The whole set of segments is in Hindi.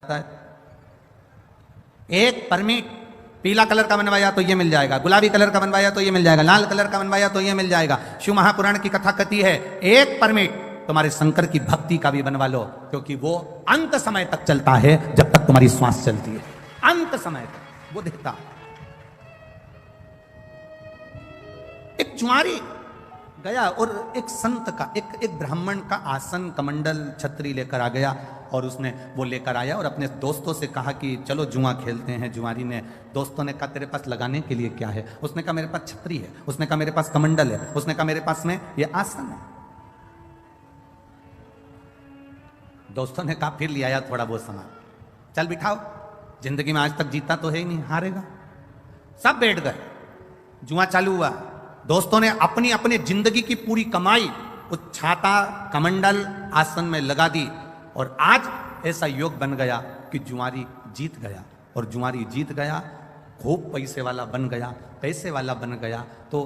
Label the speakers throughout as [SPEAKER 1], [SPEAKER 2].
[SPEAKER 1] है। एक परमिट पीला कलर का बनवाया तो ये मिल जाएगा, गुलाबी कलर का बनवाया तो ये मिल जाएगा, लाल कलर का बनवाया तो ये मिल जाएगा। शिव महापुराण की कथा कहती है एक परमिट तुम्हारे शंकर की भक्ति का भी बनवा लो, क्योंकि वो अंत समय तक चलता है, जब तक तुम्हारी श्वास चलती है, अंत समय तक वो दिखता है। एक जुआरी गया और एक संत का एक ब्राह्मण का आसन कमंडल छतरी लेकर आ गया, और उसने वो लेकर आया और अपने दोस्तों से कहा कि चलो जुआ खेलते हैं। जुआरी ने, दोस्तों ने कहा तेरे पास लगाने के लिए क्या है? उसने कहा मेरे पास छतरी है। उसने कहा मेरे पास कमंडल है। उसने कहा मेरे पास में ये आसन है। दोस्तों ने कहा फिर ले आया थोड़ा बहुत सामान, चल बिठाओ, जिंदगी में आज तक जीता तो है ही नहीं, हारेगा। सब बैठ गए, जुआ चालू हुआ। दोस्तों ने अपनी अपनी जिंदगी की पूरी कमाई उस छाता कमंडल आसन में लगा दी, और आज ऐसा योग बन गया कि जुआरी जीत गया। और जुआरी जीत गया, खूब पैसे वाला बन गया। पैसे वाला बन गया तो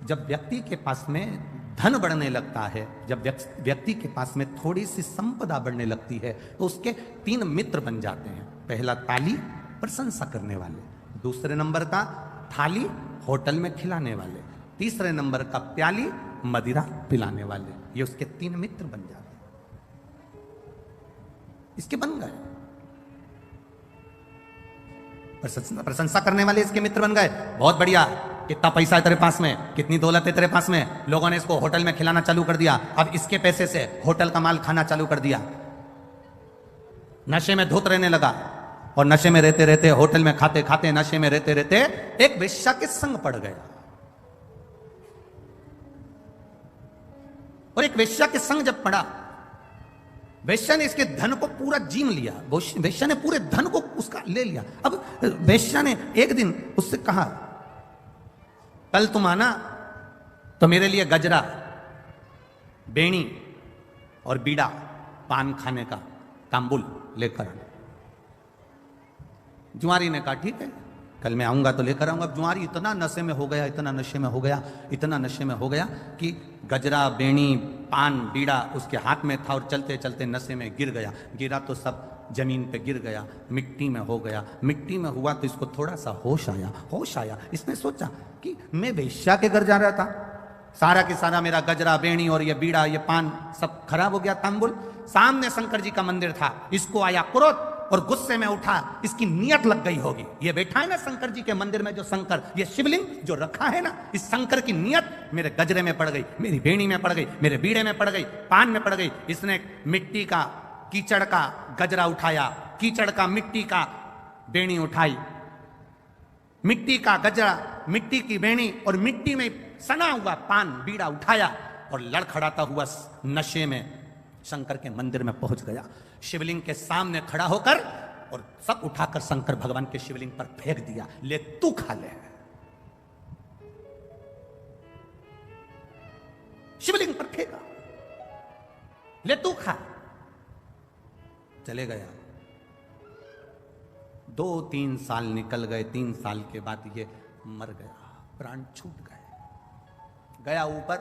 [SPEAKER 1] जब व्यक्ति के पास में धन बढ़ने लगता है, जब व्यक्ति के पास में थोड़ी सी संपदा बढ़ने लगती है, तो उसके 3 मित्र बन जाते हैं। पहला ताली, प्रशंसा करने वाले। दूसरे नंबर का थाली, होटल में खिलाने वाले। तीसरे नंबर का प्याली, मदिरा पिलाने वाले। ये उसके 3 मित्र बन जाते हैं। इसके बन गए। प्रशंसा करने वाले इसके मित्र बन गए। बहुत बढ़िया, कितना पैसा है तेरे पास में, कितनी दौलत है तेरे पास में। लोगों ने इसको होटल में खिलाना चालू कर दिया। अब इसके पैसे से होटल का माल खाना चालू कर दिया। नशे में धुत रहने लगा, और नशे में रहते रहते, होटल में खाते खाते, नशे में रहते रहते एक वेश्या के संग पड़ गया। और एक वेश्या के संग जब पड़ा, वेश्या ने इसके धन को पूरा जीम लिया। वेश्या ने पूरे धन को उसका ले लिया। अब वेश्या ने एक दिन उससे कहा, कल तुम आना तो मेरे लिए गजरा, बेणी और बीड़ा, पान खाने का तांबुल लेकर आना। जुआरी ने कहा ठीक है, कल मैं आऊंगा तो लेकर आऊंगा। जुआरी इतना नशे में हो गया, इतना नशे में हो गया, इतना नशे में हो गया कि गजरा, बेणी, पान, बीड़ा उसके हाथ में था, और चलते चलते नशे में गिर गया। गिरा तो सब जमीन पे गिर गया, मिट्टी में हो गया। मिट्टी में हुआ तो इसको थोड़ा सा होश आया। होश आया, इसने सोचा कि मैं वेश्या के घर जा रहा था, सारा के सारा मेरा गजरा, बेणी और ये बीड़ा, ये पान सब खराब हो गया, तांबुल। सामने शंकर जी का मंदिर था, इसको आया क्रोध, और गुस्से में उठा। इसकी नियत लग गई होगी, ये बैठा है ना शंकर जी के मंदिर में जो शंकर, ये शिवलिंग जो रखा है ना, इस शंकर की नियत मेरे गजरे में पड़ गई, मेरी बेणी में पड़ गई, मेरे बीड़े में पड़ गई, पान में पड़ गई। इसने मिट्टी का, कीचड़ का गजरा उठाया, कीचड़ का, मिट्टी का बेणी उठाई, मिट्टी का गजरा, मिट्टी की बेणी और मिट्टी में सना हुआ पान, बीड़ा उठाया, और लड़खड़ाता हुआ नशे में शंकर के मंदिर में पहुंच गया। शिवलिंग के सामने खड़ा होकर और सब उठाकर शंकर भगवान के शिवलिंग पर फेंक दिया। ले तू खा ले। शिवलिंग पर फेंका, ले तू खा। चले गया। 2-3 साल निकल गए। 3 साल के बाद ये मर गया, प्राण छूट गए। गया ऊपर,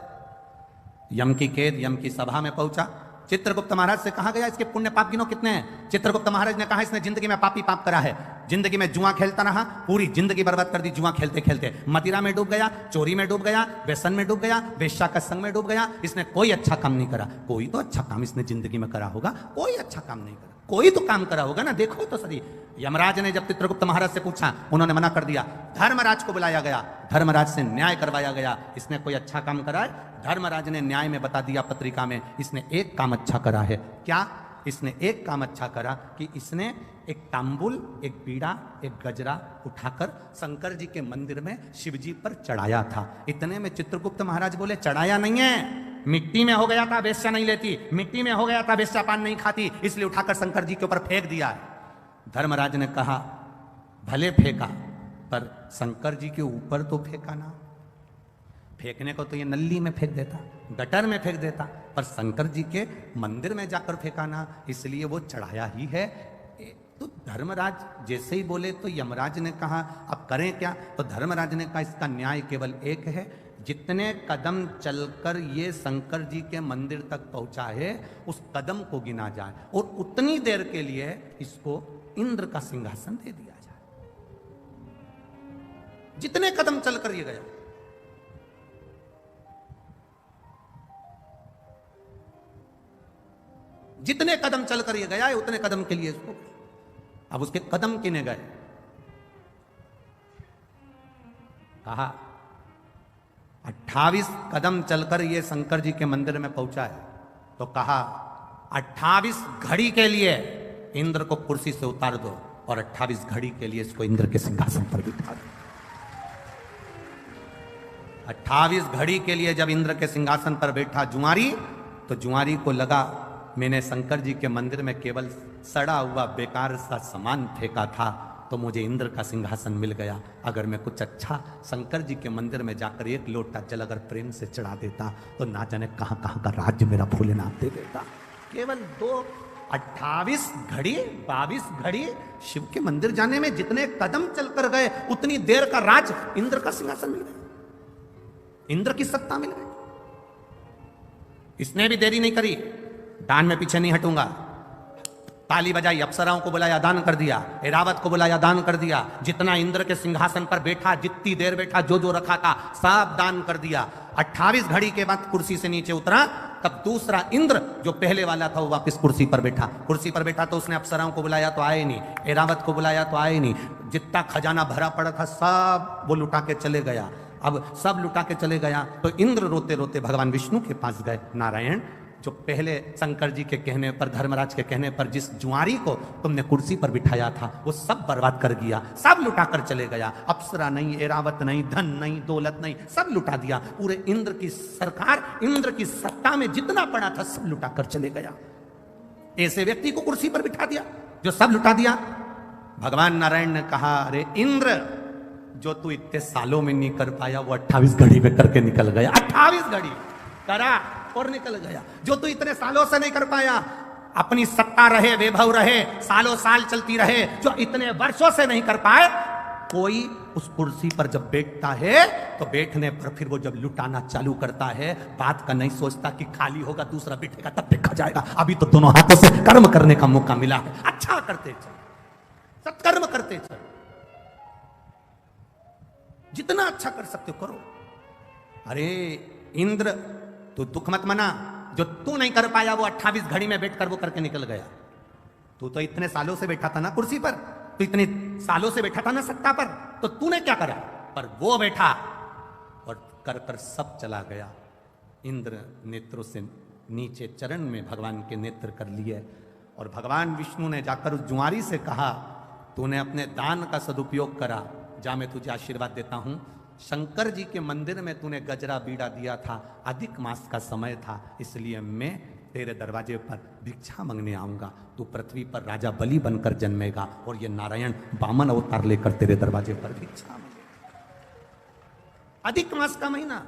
[SPEAKER 1] यम की कैद, यम की सभा में पहुंचा। चित्रगुप्त महाराज से कहा गया इसके पुण्य पाप गिनो कितने हैं। चित्रगुप्त महाराज ने कहा इसने जिंदगी में पापी पाप करा है, जिंदगी में जुआ खेलता रहा, पूरी जिंदगी बर्बाद कर दी जुआ खेलते खेलते। मदिरा में डूब गया, चोरी में डूब गया, व्यसन में डूब गया, वेश्या का संग में डूब गया। इसने कोई अच्छा काम नहीं करा। कोई तो अच्छा काम इसने जिंदगी में करा होगा, कोई अच्छा काम नहीं करा, कोई तो काम करा होगा ना, देखो तो सही। यमराज ने जब चित्रगुप्त महाराज से पूछा, उन्होंने मना कर दिया। धर्मराज को बुलाया गया, धर्मराज से न्याय करवाया गया, इसने कोई अच्छा काम करा है। धर्मराज ने न्याय में बता दिया पत्रिका में, इसने एक काम अच्छा करा है। क्या? इसने एक काम अच्छा करा कि इसने एक तांबुल, एक बीड़ा, एक गजरा उठाकर शंकर जी के मंदिर में शिव जी पर चढ़ाया था। इतने में चित्रगुप्त महाराज बोले चढ़ाया नहीं है, मिट्टी में हो गया था, वेश्या नहीं लेती, मिट्टी में हो गया था, वेश्या पान नहीं खाती, इसलिए उठाकर शंकर जी के ऊपर फेंक दिया है। धर्मराज ने कहा भले फेंका, पर शंकर जी के ऊपर तो फेंका ना। फेंकने को तो ये नल्ली में फेंक देता, गटर में फेंक देता, पर शंकर जी के मंदिर में जाकर फेंका ना, इसलिए वो चढ़ाया ही है। तो धर्मराज जैसे ही बोले तो यमराज ने कहा अब करें क्या? तो धर्मराज ने कहा इसका न्याय केवल एक है, जितने कदम चलकर ये शंकर जी के मंदिर तक पहुंचा है उस कदम को गिना जाए और उतनी देर के लिए इसको इंद्र का सिंहासन दे दिया जाए। जितने कदम चलकर ये गया, जितने कदम चलकर ये गया है उतने कदम के लिए इसको, अब उसके कदम किने गए, कहा 28 कदम चलकर ये शंकर जी के मंदिर में पहुंचा है, तो कहा 28 घड़ी के लिए इंद्र को कुर्सी से उतार दो और 28 घड़ी के लिए इसको इंद्र के सिंहासन पर बिठा दो। 28 घड़ी के लिए जब इंद्र के सिंहासन पर बैठा जुआरी, तो जुआरी को लगा मैंने शंकर जी के मंदिर में केवल सड़ा हुआ बेकार सा सामान फेंका था, तो मुझे इंद्र का सिंहासन मिल गया। अगर मैं कुछ अच्छा शंकर जी के मंदिर में जाकर एक लोटा जल अगर प्रेम से चढ़ा देता तो ना जाने कहां कहां का राज्य मेरा भोलेनाथ दे देता। केवल 28 घड़ी 22 घड़ी शिव के मंदिर जाने में जितने कदम चलकर गए उतनी देर का राज इंद्र का सिंहासन मिल गया, इंद्र की सत्ता मिल गई। इसने भी देरी नहीं करी, दान में पीछे नहीं हटूंगा, ताली बजाई, अप्सराओं को बुलाया, दान कर दिया, ऐरावत को बुलाया, दान कर दिया, जितना इंद्र के सिंहासन पर बैठा, जितनी देर बैठा, जो जो रखा था सब दान कर दिया। 28 घड़ी के बाद कुर्सी से नीचे उतरा, तब दूसरा इंद्र जो पहले वाला था वो वापस कुर्सी पर बैठा। कुर्सी पर बैठा तो उसने अप्सराओं को बुलाया तो आए नहीं, ऐरावत को बुलाया तो आए नहीं, जितना खजाना भरा पड़ा था सब वो लुटा के चले गया। अब सब लुटा के चले गया तो इंद्र रोते रोते भगवान विष्णु के पास गए, नारायण जो पहले शंकर जी के कहने पर, धर्मराज के कहने पर जिस जुआरी को तुमने कुर्सी पर बिठाया था वो सब बर्बाद कर दिया, सब लुटा कर चले गया। अप्सरा नहीं, ऐरावत नहीं, धन नहीं, दौलत नहीं, सब लुटा दिया। पूरे इंद्र की सरकार, इंद्र की सत्ता में जितना पड़ा था सब लुटा कर चले गया। ऐसे व्यक्ति को कुर्सी पर बिठा दिया जो सब लुटा दिया। भगवान नारायण ने कहा, अरे इंद्र जो तू इतने सालों में नहीं कर पाया वो 28 घड़ी में करके निकल गया। 28 घड़ी करा और निकल गया। जो तू इतने सालों से नहीं कर पाया, अपनी सत्ता रहे, वैभव रहे, सालों साल चलती रहे, जो इतने वर्षों से नहीं कर पाए, कोई उस कुर्सी पर जब बैठता है तो बैठने पर फिर वो जब लुटाना चालू करता है, बात का नहीं सोचता कि खाली होगा दूसरा बैठेगा तब देखा जाएगा, अभी तो दोनों हाथों से कर्म करने का मौका मिला है, अच्छा करते चल, सत्कर्म करते चल, जितना अच्छा कर सकते हो करो। अरे इंद्र तू दुख मत मना, जो तू नहीं कर पाया वो 28 घड़ी में बैठकर वो करके निकल गया। तू तो इतने सालों से बैठा था ना कुर्सी पर, तू इतने सालों से बैठा था ना सत्ता पर, तो तूने क्या करा, पर वो बैठा और कर कर सब चला गया। इंद्र नेत्रों से नीचे चरण में भगवान के नेत्र कर लिए और भगवान विष्णु ने जाकर उस जुआरी से कहा, तूने अपने दान का सदुपयोग करा, जा मैं तुझे आशीर्वाद देता हूं। शंकर जी के मंदिर में तूने गजरा बीड़ा दिया था, अधिक मास का समय था, इसलिए मैं तेरे दरवाजे पर भिक्षा मांगने आऊंगा। तू पृथ्वी पर राजा बलि बनकर जन्मेगा और ये नारायण वामन अवतार लेकर तेरे दरवाजे पर भिक्षा मांगेगा। अधिक मास का महीना,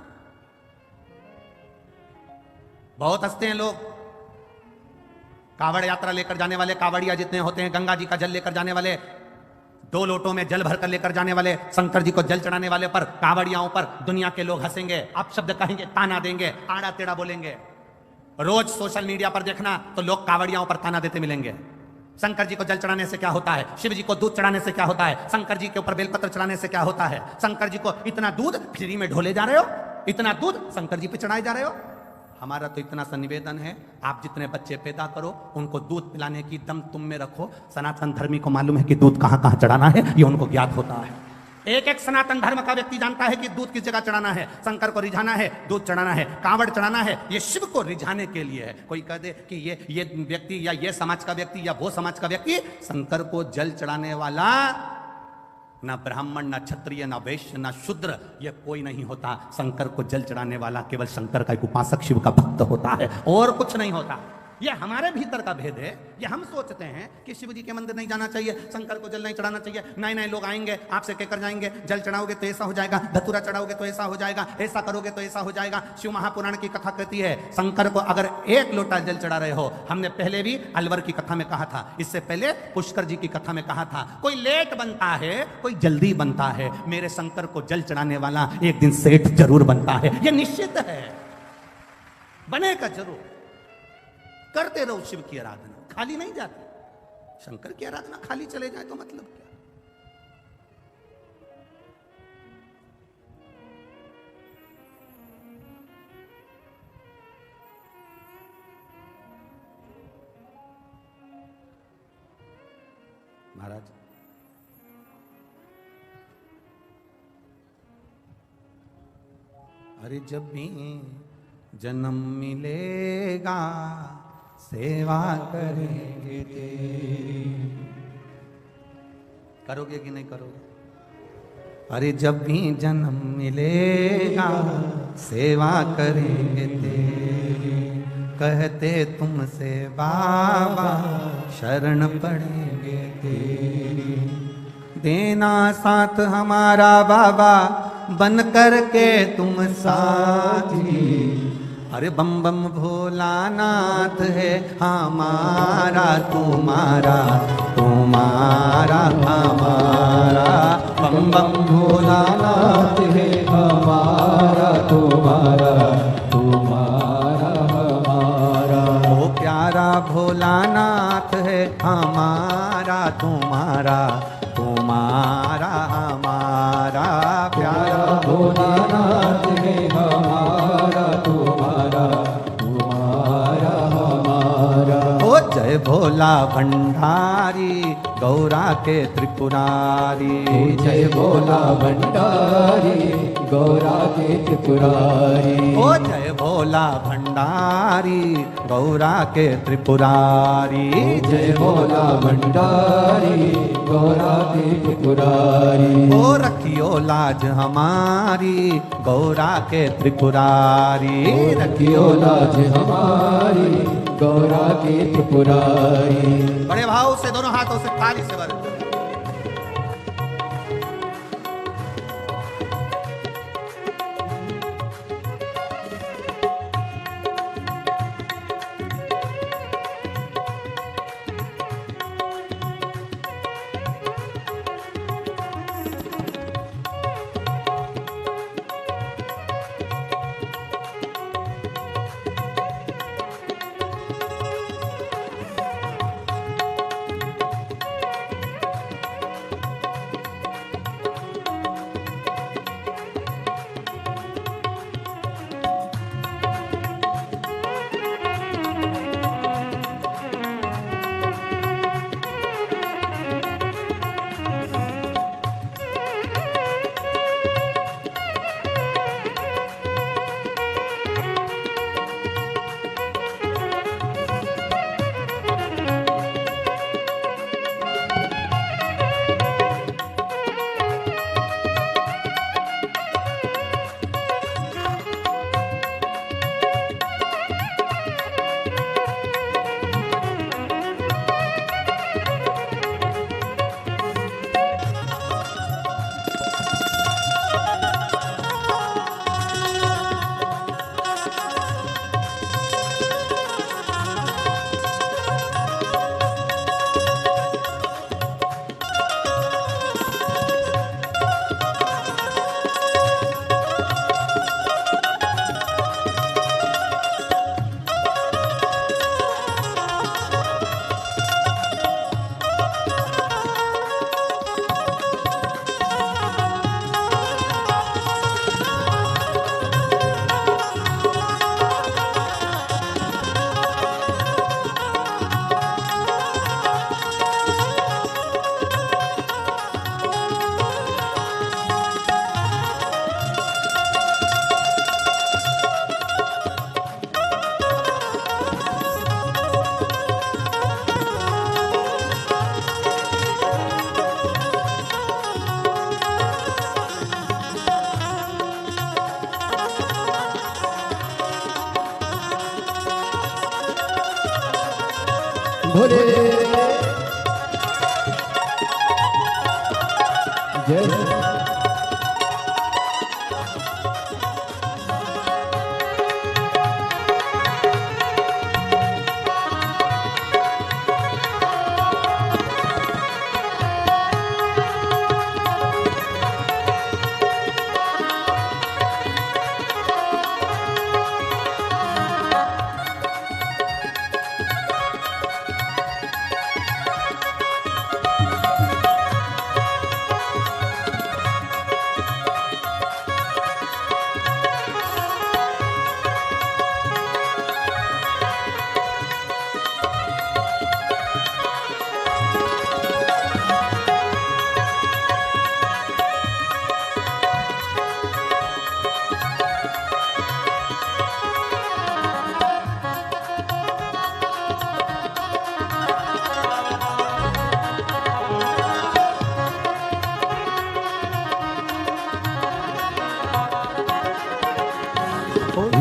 [SPEAKER 1] बहुत हंसते हैं लोग। कावड़ यात्रा लेकर जाने वाले कावड़िया जितने होते हैं, गंगा जी का जल लेकर जाने वाले, 2 लोटों में जल भरकर लेकर जाने वाले, शंकर जी को जल चढ़ाने वाले पर, कावड़ियाओं पर दुनिया के लोग हंसेंगे, अपशब्द कहेंगे, ताना देंगे, आड़ा टेढ़ा बोलेंगे। रोज सोशल मीडिया पर देखना तो लोग कावड़ियाओं पर ताना देते मिलेंगे। शंकर जी को जल चढ़ाने से क्या होता है, शिव जी को दूध चढ़ाने से क्या होता है, शंकर जी के ऊपर बेलपत्र चढ़ाने से क्या होता है, शंकर जी को इतना दूध फ्री में ढोले जा रहे हो, इतना दूध शंकर जी पे चढ़ाए जा रहे हो। हमारा तो इतना सा निवेदन है, आप जितने बच्चे पैदा करो उनको दूध पिलाने की दम तुम में रखो। सनातन धर्मी को मालूम है कि दूध कहां कहां चढ़ाना है, ये उनको ज्ञात होता है। एक एक सनातन धर्म का व्यक्ति जानता है कि दूध किस जगह चढ़ाना है, शंकर को रिझाना है, दूध चढ़ाना है, कांवड़ चढ़ाना है, ये शिव को रिझाने के लिए है। कोई कह दे कि ये व्यक्ति या ये समाज का व्यक्ति या वो समाज का व्यक्ति, शंकर को जल चढ़ाने वाला ना ब्राह्मण, ना क्षत्रिय, ना वैश्य, ना शूद्र, ये कोई नहीं होता। शंकर को जल चढ़ाने वाला केवल शंकर का एक उपासक, शिव का भक्त होता है, और कुछ नहीं होता। ये हमारे भीतर का भेद है। ये हम सोचते हैं कि शिव जी के मंदिर नहीं जाना चाहिए, शंकर को जल नहीं चढ़ाना चाहिए, नए नए लोग आएंगे आपसे कहकर जाएंगे जल चढ़ाओगे तो ऐसा हो जाएगा, धतूरा चढ़ाओगे तो ऐसा हो जाएगा, ऐसा करोगे तो ऐसा हो जाएगा। शिव महापुराण की कथा कहती है शंकर को अगर एक लोटा जल चढ़ा रहे हो, हमने पहले भी अलवर की कथा में कहा था, इससे पहले पुष्कर जी की कथा में कहा था, कोई लेट बनता है कोई जल्दी बनता है, मेरे शंकर को जल चढ़ाने वाला एक दिन सेठ जरूर बनता है। यह निश्चित है, बनेगा जरूर। करते रहो शिव की आराधना, खाली नहीं जाती। शंकर की आराधना खाली चले जाए तो मतलब क्या? महाराज अरे जब भी जन्म मिलेगा सेवा करेंगे तेरी। करोगे कि नहीं करोगे? अरे जब भी जन्म मिलेगा सेवा करेंगे तेरी, कहते तुमसे बाबा शरण पड़ेंगे तेरी। देना साथ हमारा बाबा बन करके तुम साथी। अरे बम बम भोलानाथ है हमारा तुम्हारा, तुम्हारा हमारा। बम बम भोलानाथ है हमारा तुम्हारा, तुम्हारा हमारा। ओ प्यारा भोलानाथ है हमारा तुम्हारा, तुम्हारा हमारा। प्यारा भोलानाथ है हमारा तुम्हारा, तुम्हारा हमारा। ओ जय भोला भंडारी गौरा के त्रिपुरारी,
[SPEAKER 2] जय भोला भंडारी गौरा के त्रिपुरारी।
[SPEAKER 1] ओ जय भोला भंडारी गौरा के त्रिपुरारी।
[SPEAKER 2] जय भोला भंडारी गौरा के त्रिपुरारी।
[SPEAKER 1] ओ रखियो लाज हमारी गौरा के त्रिपुरारी।
[SPEAKER 2] रखियो लाज हमारी गौरा के त्रिपुरारी।
[SPEAKER 1] बड़े भाव से दोनों हाथों से ताली से भर।
[SPEAKER 2] भोले जय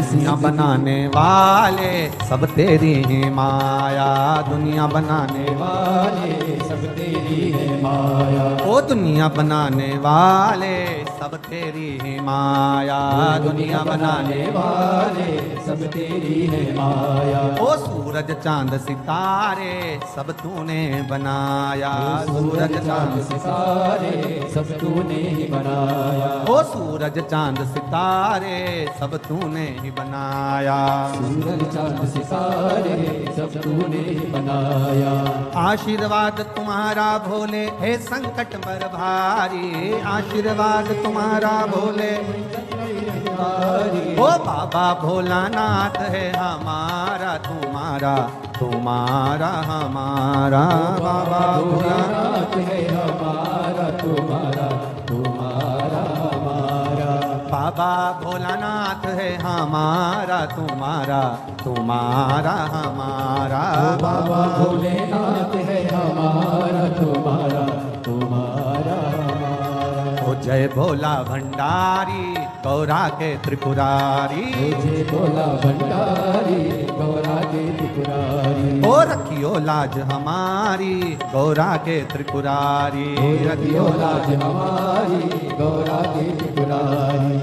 [SPEAKER 1] दुनिया बनाने वाले सब तेरी ही माया, दुनिया बनाने
[SPEAKER 2] वाले सब तेरी है माया,
[SPEAKER 1] ओ दुनिया बनाने वाले सब तेरी ही माया, दुनिया बनाने
[SPEAKER 2] वाले सब तेरी है माया,
[SPEAKER 1] ओ सूरज चांद सितारे सब तूने बनाया, सूरज चांद
[SPEAKER 2] सितारे सब तूने ही बनाया,
[SPEAKER 1] ओ सूरज चांद सितारे सब तूने ही बनाया,
[SPEAKER 2] सूरज चांद सितारे सब तूने ही बनाया,
[SPEAKER 1] आशीर्वाद तुम्हारा भोले है संकट पर भारी, आशीर्वाद तुम्हारा भोले ओ बाबा भोलानाथ है हमारा तुम्हारा, तुम्हारा हमारा, बाबा भोलानाथ
[SPEAKER 2] है हमारा तुम्हारा, तुम्हारा हमारा,
[SPEAKER 1] बाबा भोलानाथ है हमारा तुम्हारा, तुम्हारा हमारा,
[SPEAKER 2] बाबा भोलेनाथ है हमारा तुम्हारा, तुम्हारा हमारा,
[SPEAKER 1] ओ जय भोला भंडारी गौरा के त्रिपुरारी,
[SPEAKER 2] जय भोला भंडारी गौरा के त्रिपुरारी,
[SPEAKER 1] ओ रखियो लाज हमारी गौरा के त्रिपुरारी,
[SPEAKER 2] रखियो लाज हमारी गौरा के त्रिपुरारी,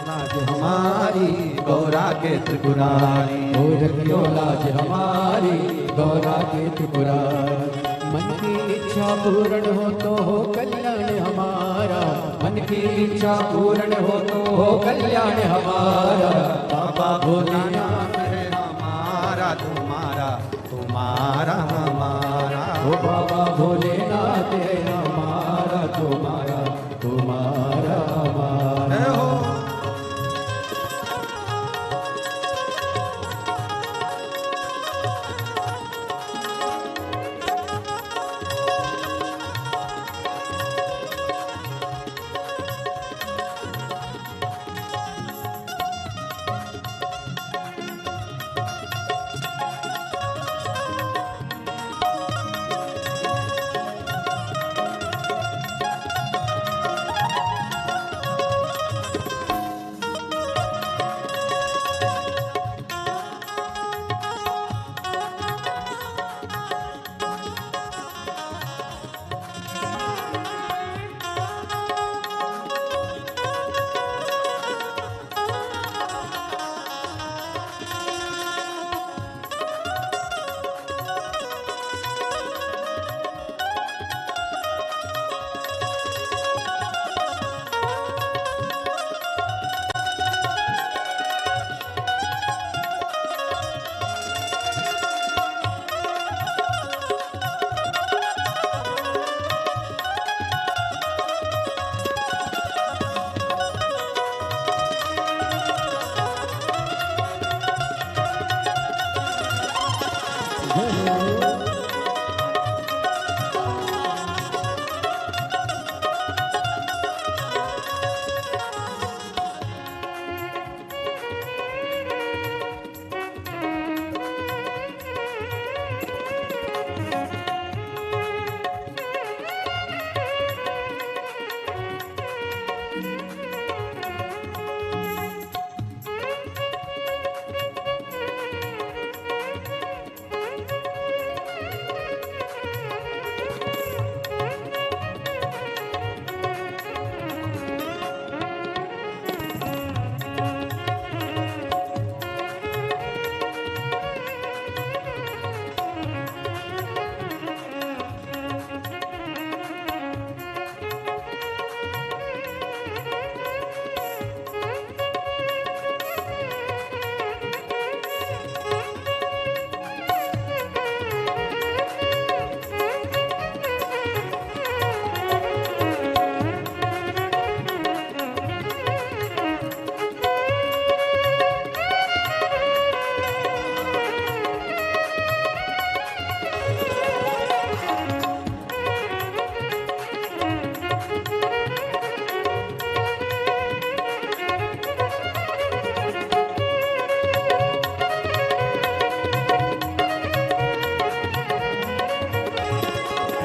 [SPEAKER 1] लाज हमारी गौरा के त्रिपुरारी,
[SPEAKER 2] ओ रखियो लाज हमारी गौरा के त्रिपुरारी, मन की इच्छा पूर्ण हो तो हो कल्याण हमारा, मन की इच्छा पूर्ण हो तो हो कल्याण हमारा,
[SPEAKER 1] बाबा भोलानाथ है हमारा तुम्हारा, तुम्हारा हमारा,
[SPEAKER 2] ओ बाबा भोलेनाथ है हमारा तुम्हारा, तुम्हारा हमारा,
[SPEAKER 1] जय हो।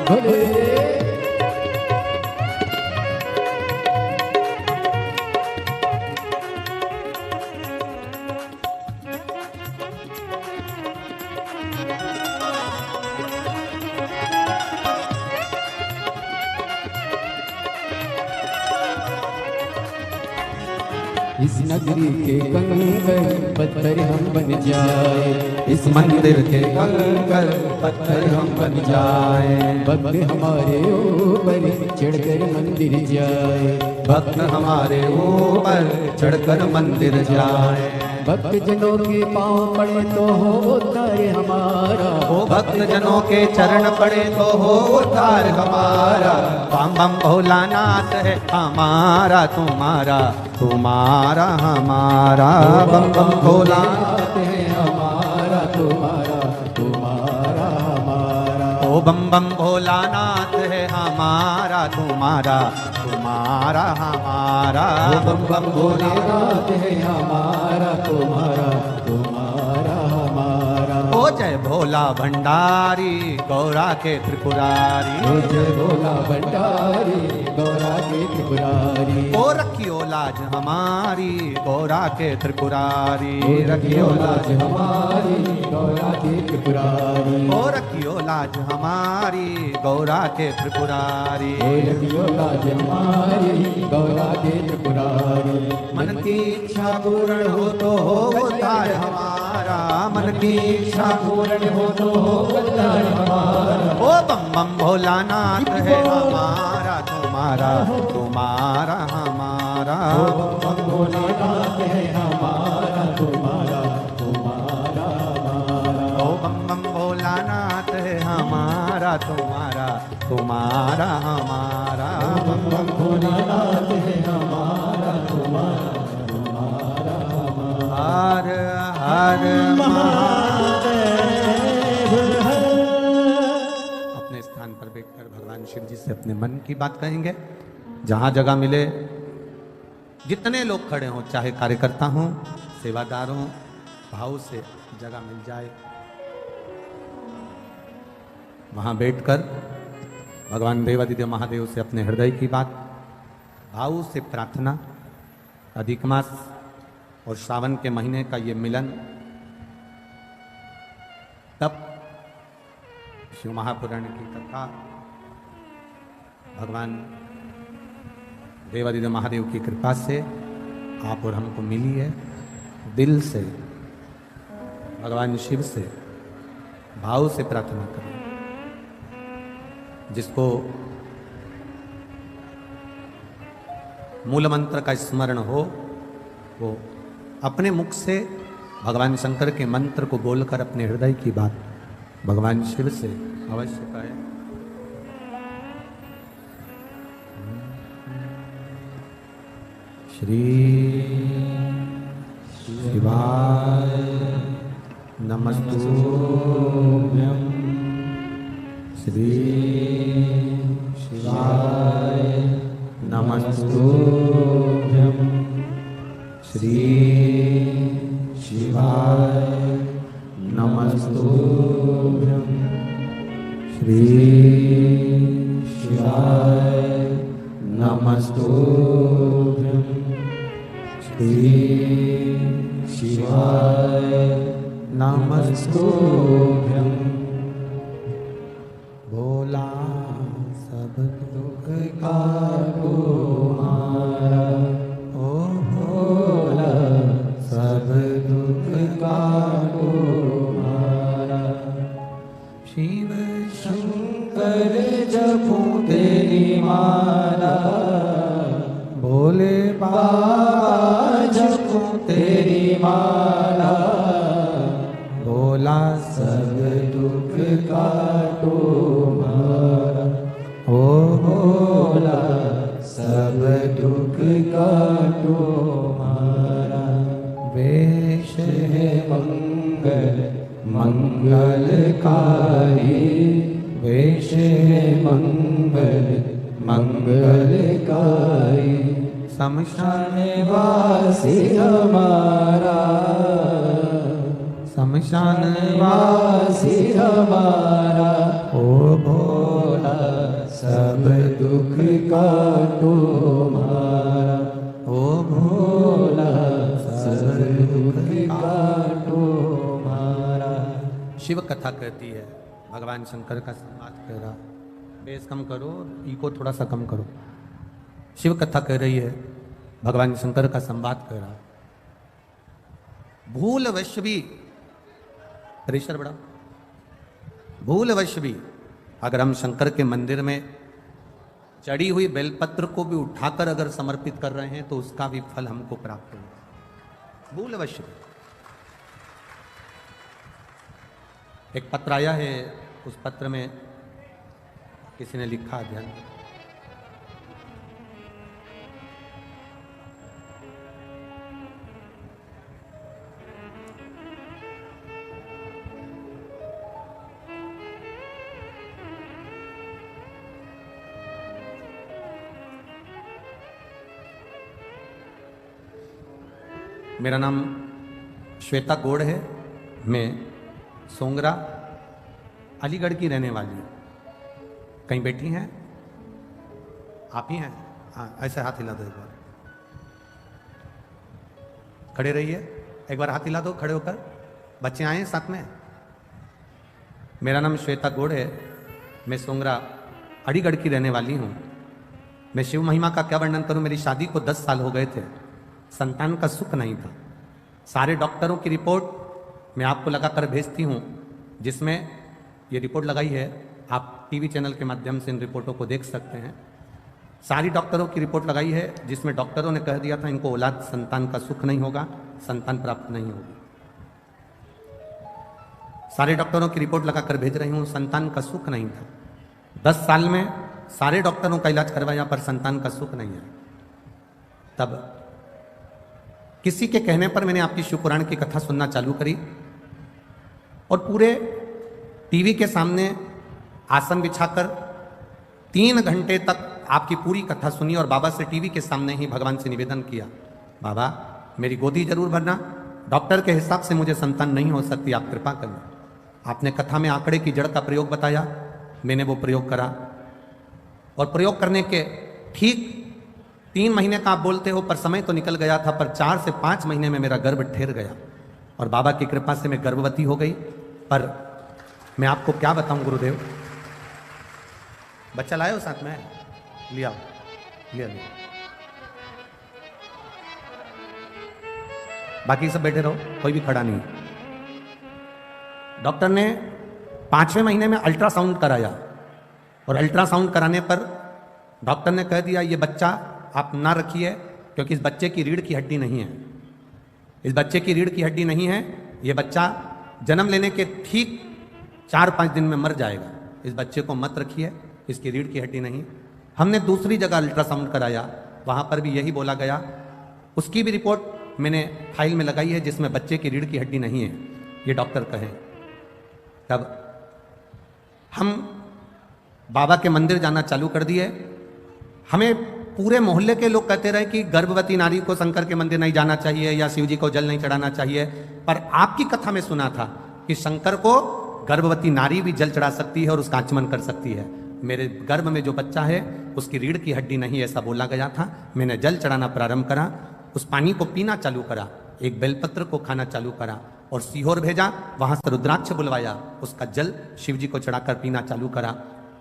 [SPEAKER 2] भोले इस नगरी के कंकर पत्थर हम बन जाए,
[SPEAKER 1] इस मंदिर के कंकर पत्थर हम बन जाए,
[SPEAKER 2] भक्त हमारे ऊपर चढ़कर मंदिर जाए,
[SPEAKER 1] भक्त हमारे ऊपर चढ़कर मंदिर जाए,
[SPEAKER 2] भक्त जनों के पाँव पड़े तो हो उद्धार हमारा,
[SPEAKER 1] ओ भक्त जनों के चरण पड़े तो हो उद्धार हमारा, बम बम भोलानाथ है हमारा तुम्हारा, तुम्हारा हमारा, बम बम भोलानाथ
[SPEAKER 2] है हमारा तुम्हारा, तुम्हारा हमारा,
[SPEAKER 1] ओ बम बम भोलानाथ है हमारा तुम्हारा, तुम्हारा हमारा,
[SPEAKER 2] बम बम भोलेनाथ है हमारा तुम्हारा, तुम्हारा हमारा।
[SPEAKER 1] ओ जय भोला भंडारी गौरा के त्रिपुरारी,
[SPEAKER 2] ओ जय भोला भंडारी गौरा के त्रिपुरारी,
[SPEAKER 1] ओ रखियो लाज हमारी गौरा के त्रिपुरारी,
[SPEAKER 2] ओ रखियो लाज हमारी गौरा के त्रिपुरारी,
[SPEAKER 1] ओ रखियो लाज हमारी गौरा के त्रिपुरारी,
[SPEAKER 2] ओ रखियो लाज हमारी गौरा के त्रिपुरारी।
[SPEAKER 1] मन की इच्छा पूर्ण हो तो हो उद्धार हमारा, मन की इच्छा
[SPEAKER 2] पूर्ण हो तो हो उद्धार हमारा,
[SPEAKER 1] ओ बम बम भोलानाथ है हमारा तुम्हारा, तुम्हारा हमारा,
[SPEAKER 2] बम भोलेनाथ है हमारा तुम्हारा, तुम्हारा हमारा,
[SPEAKER 1] ओ बम बम भोलानाथ है हमारा तुम्हारा, तुम्हारा हमारा,
[SPEAKER 2] बम बम भोलेनाथ है हमारा तुम्हारा, तुम्हारा हमारा।
[SPEAKER 1] हर हर महादेव। अपने स्थान पर बैठकर भगवान शिव जी से अपने मन की बात कहेंगे। जहां जगह मिले, जितने लोग खड़े हों, चाहे कार्यकर्ता हों, सेवादार हों, भाव से जगह मिल जाए, वहां बैठकर भगवान देवादिदेव महादेव से अपने हृदय की बात, भाव से प्रार्थना। अधिक मास और श्रावण के महीने का ये मिलन, तब शिव महापुराण की कथा भगवान देवादिदेव महादेव की कृपा से आप और हमको मिली है। दिल से भगवान शिव से भाव से प्रार्थना करें। जिसको मूल मंत्र का स्मरण हो, वो अपने मुख से भगवान शंकर के मंत्र को बोलकर अपने हृदय की बात भगवान शिव से अवश्य कहे। श्री शिवाय नमस्तुभ्यं, श्री शिवाय नमस्तुभ्यं, श्री शिवाय नमस्तुभ्यं, श्री शिवाय नमस्तुभ्यं, श्री शिवाय नमस्तुभ्यं। भोला सब दुख का तुम्हारा, ओ भोला सब दुख का तुम्हारा। शिव शंकर जपूं तेरी माला, भोले बाबा जपूं तेरी माला, भोला सब दुख का तुम्हारा, ओ भोला सब दुख का तुम्हारा। वेश है मंगल मंगलकारी, वेश है मंगल मंगलकारी। शमशान वासी हमारा, शमशान वासी हमारा, ओ भोला
[SPEAKER 2] सब दुख काटो मारा,
[SPEAKER 1] ओ
[SPEAKER 2] भोला सब दुख काटो मारा।
[SPEAKER 1] शिव कथा कहती है, भगवान शंकर का संवाद कह रहा। बेस कम करो, इको थोड़ा सा कम करो। शिव कथा कह रही है, भगवान शंकर का संवाद कह रहा। भूलवश भी, प्रेशर बढ़ा, भूलवश भी अगर हम शंकर के मंदिर में चढ़ी हुई बेलपत्र को भी उठाकर अगर समर्पित कर रहे हैं तो उसका भी फल हमको प्राप्त होगा। भूलवश भी। एक पत्र आया है, उस पत्र में किसी ने लिखा, ध्यान। मेरा नाम श्वेता गौड़ है, मैं सोंगरा अलीगढ़ की रहने वाली हूँ। कहीं बैठी हैं आप ही हैं? हाँ, ऐसे हाथ हिला दो एक बार, खड़े रहिए, एक बार हाथ हिला दो खड़े होकर। बच्चे आए हैं साथ में? मेरा नाम श्वेता गौड़ है, मैं सोंगरा अलीगढ़ की रहने वाली हूँ। मैं शिव महिमा का क्या वर्णन करूँ। मेरी शादी को 10 साल हो गए थे, संतान का सुख नहीं था। सारे डॉक्टरों की रिपोर्ट मैं आपको लगाकर भेजती हूँ, जिसमें ये रिपोर्ट लगाई है, आप टीवी चैनल के माध्यम से इन रिपोर्टों को देख सकते हैं। सारी डॉक्टरों की रिपोर्ट लगाई है, जिसमें डॉक्टरों ने कह दिया था इनको औलाद संतान का सुख नहीं होगा, संतान प्राप्त नहीं होगी। सारे डॉक्टरों की रिपोर्ट लगाकर भेज रही हूँ, संतान का सुख नहीं था। 10 साल में सारे डॉक्टरों का इलाज करवाया पर संतान का सुख नहीं है। तब किसी के कहने पर मैंने आपकी शिव पुराण की कथा सुनना चालू करी और पूरे टीवी के सामने आसन बिछाकर 3 घंटे तक आपकी पूरी कथा सुनी और बाबा से टीवी के सामने ही भगवान से निवेदन किया, बाबा मेरी गोदी जरूर भरना, डॉक्टर के हिसाब से मुझे संतान नहीं हो सकती, आप कृपा करना। आपने कथा में आंकड़े की जड़ का प्रयोग बताया, मैंने वो प्रयोग करा और प्रयोग करने के ठीक 3 महीने का आप बोलते हो, पर समय तो निकल गया था, पर 4 से 5 महीने में मेरा गर्भ ठहर गया और बाबा की कृपा से मैं गर्भवती हो गई। पर मैं आपको क्या बताऊं गुरुदेव, बच्चा लाए हो साथ में? लिया लिया लिया। बाकी सब बैठे रहो, कोई भी खड़ा नहीं। डॉक्टर ने 5वें महीने में अल्ट्रासाउंड कराया और अल्ट्रासाउंड कराने पर डॉक्टर ने कह दिया ये बच्चा आप ना रखिए, क्योंकि इस बच्चे की रीढ़ की हड्डी नहीं है। इस बच्चे की रीढ़ की हड्डी नहीं है, ये बच्चा जन्म लेने के ठीक 4-5 दिन में मर जाएगा। इस बच्चे को मत रखिए, इसकी रीढ़ की हड्डी नहीं। हमने दूसरी जगह अल्ट्रासाउंड कराया, वहाँ पर भी यही बोला गया। उसकी भी रिपोर्ट मैंने फाइल में लगाई है, जिसमें बच्चे की रीढ़ की हड्डी नहीं है, ये डॉक्टर कहें। तब हम बाबा के मंदिर जाना चालू कर दिए। हमें पूरे मोहल्ले के लोग कहते रहे कि गर्भवती नारी को शंकर के मंदिर नहीं जाना चाहिए या शिव जी को जल नहीं चढ़ाना चाहिए, पर आपकी कथा में सुना था कि शंकर को गर्भवती नारी भी जल चढ़ा सकती है और उसका आचमन कर सकती है। मेरे गर्भ में जो बच्चा है उसकी रीढ़ की हड्डी नहीं, ऐसा बोला गया था। मैंने जल चढ़ाना प्रारंभ करा, उस पानी को पीना चालू करा, एक बेलपत्र को खाना चालू करा और सीहोर भेजा, वहां से रुद्राक्ष बुलवाया, उसका जल शिव जी को चढ़ाकर पीना चालू करा।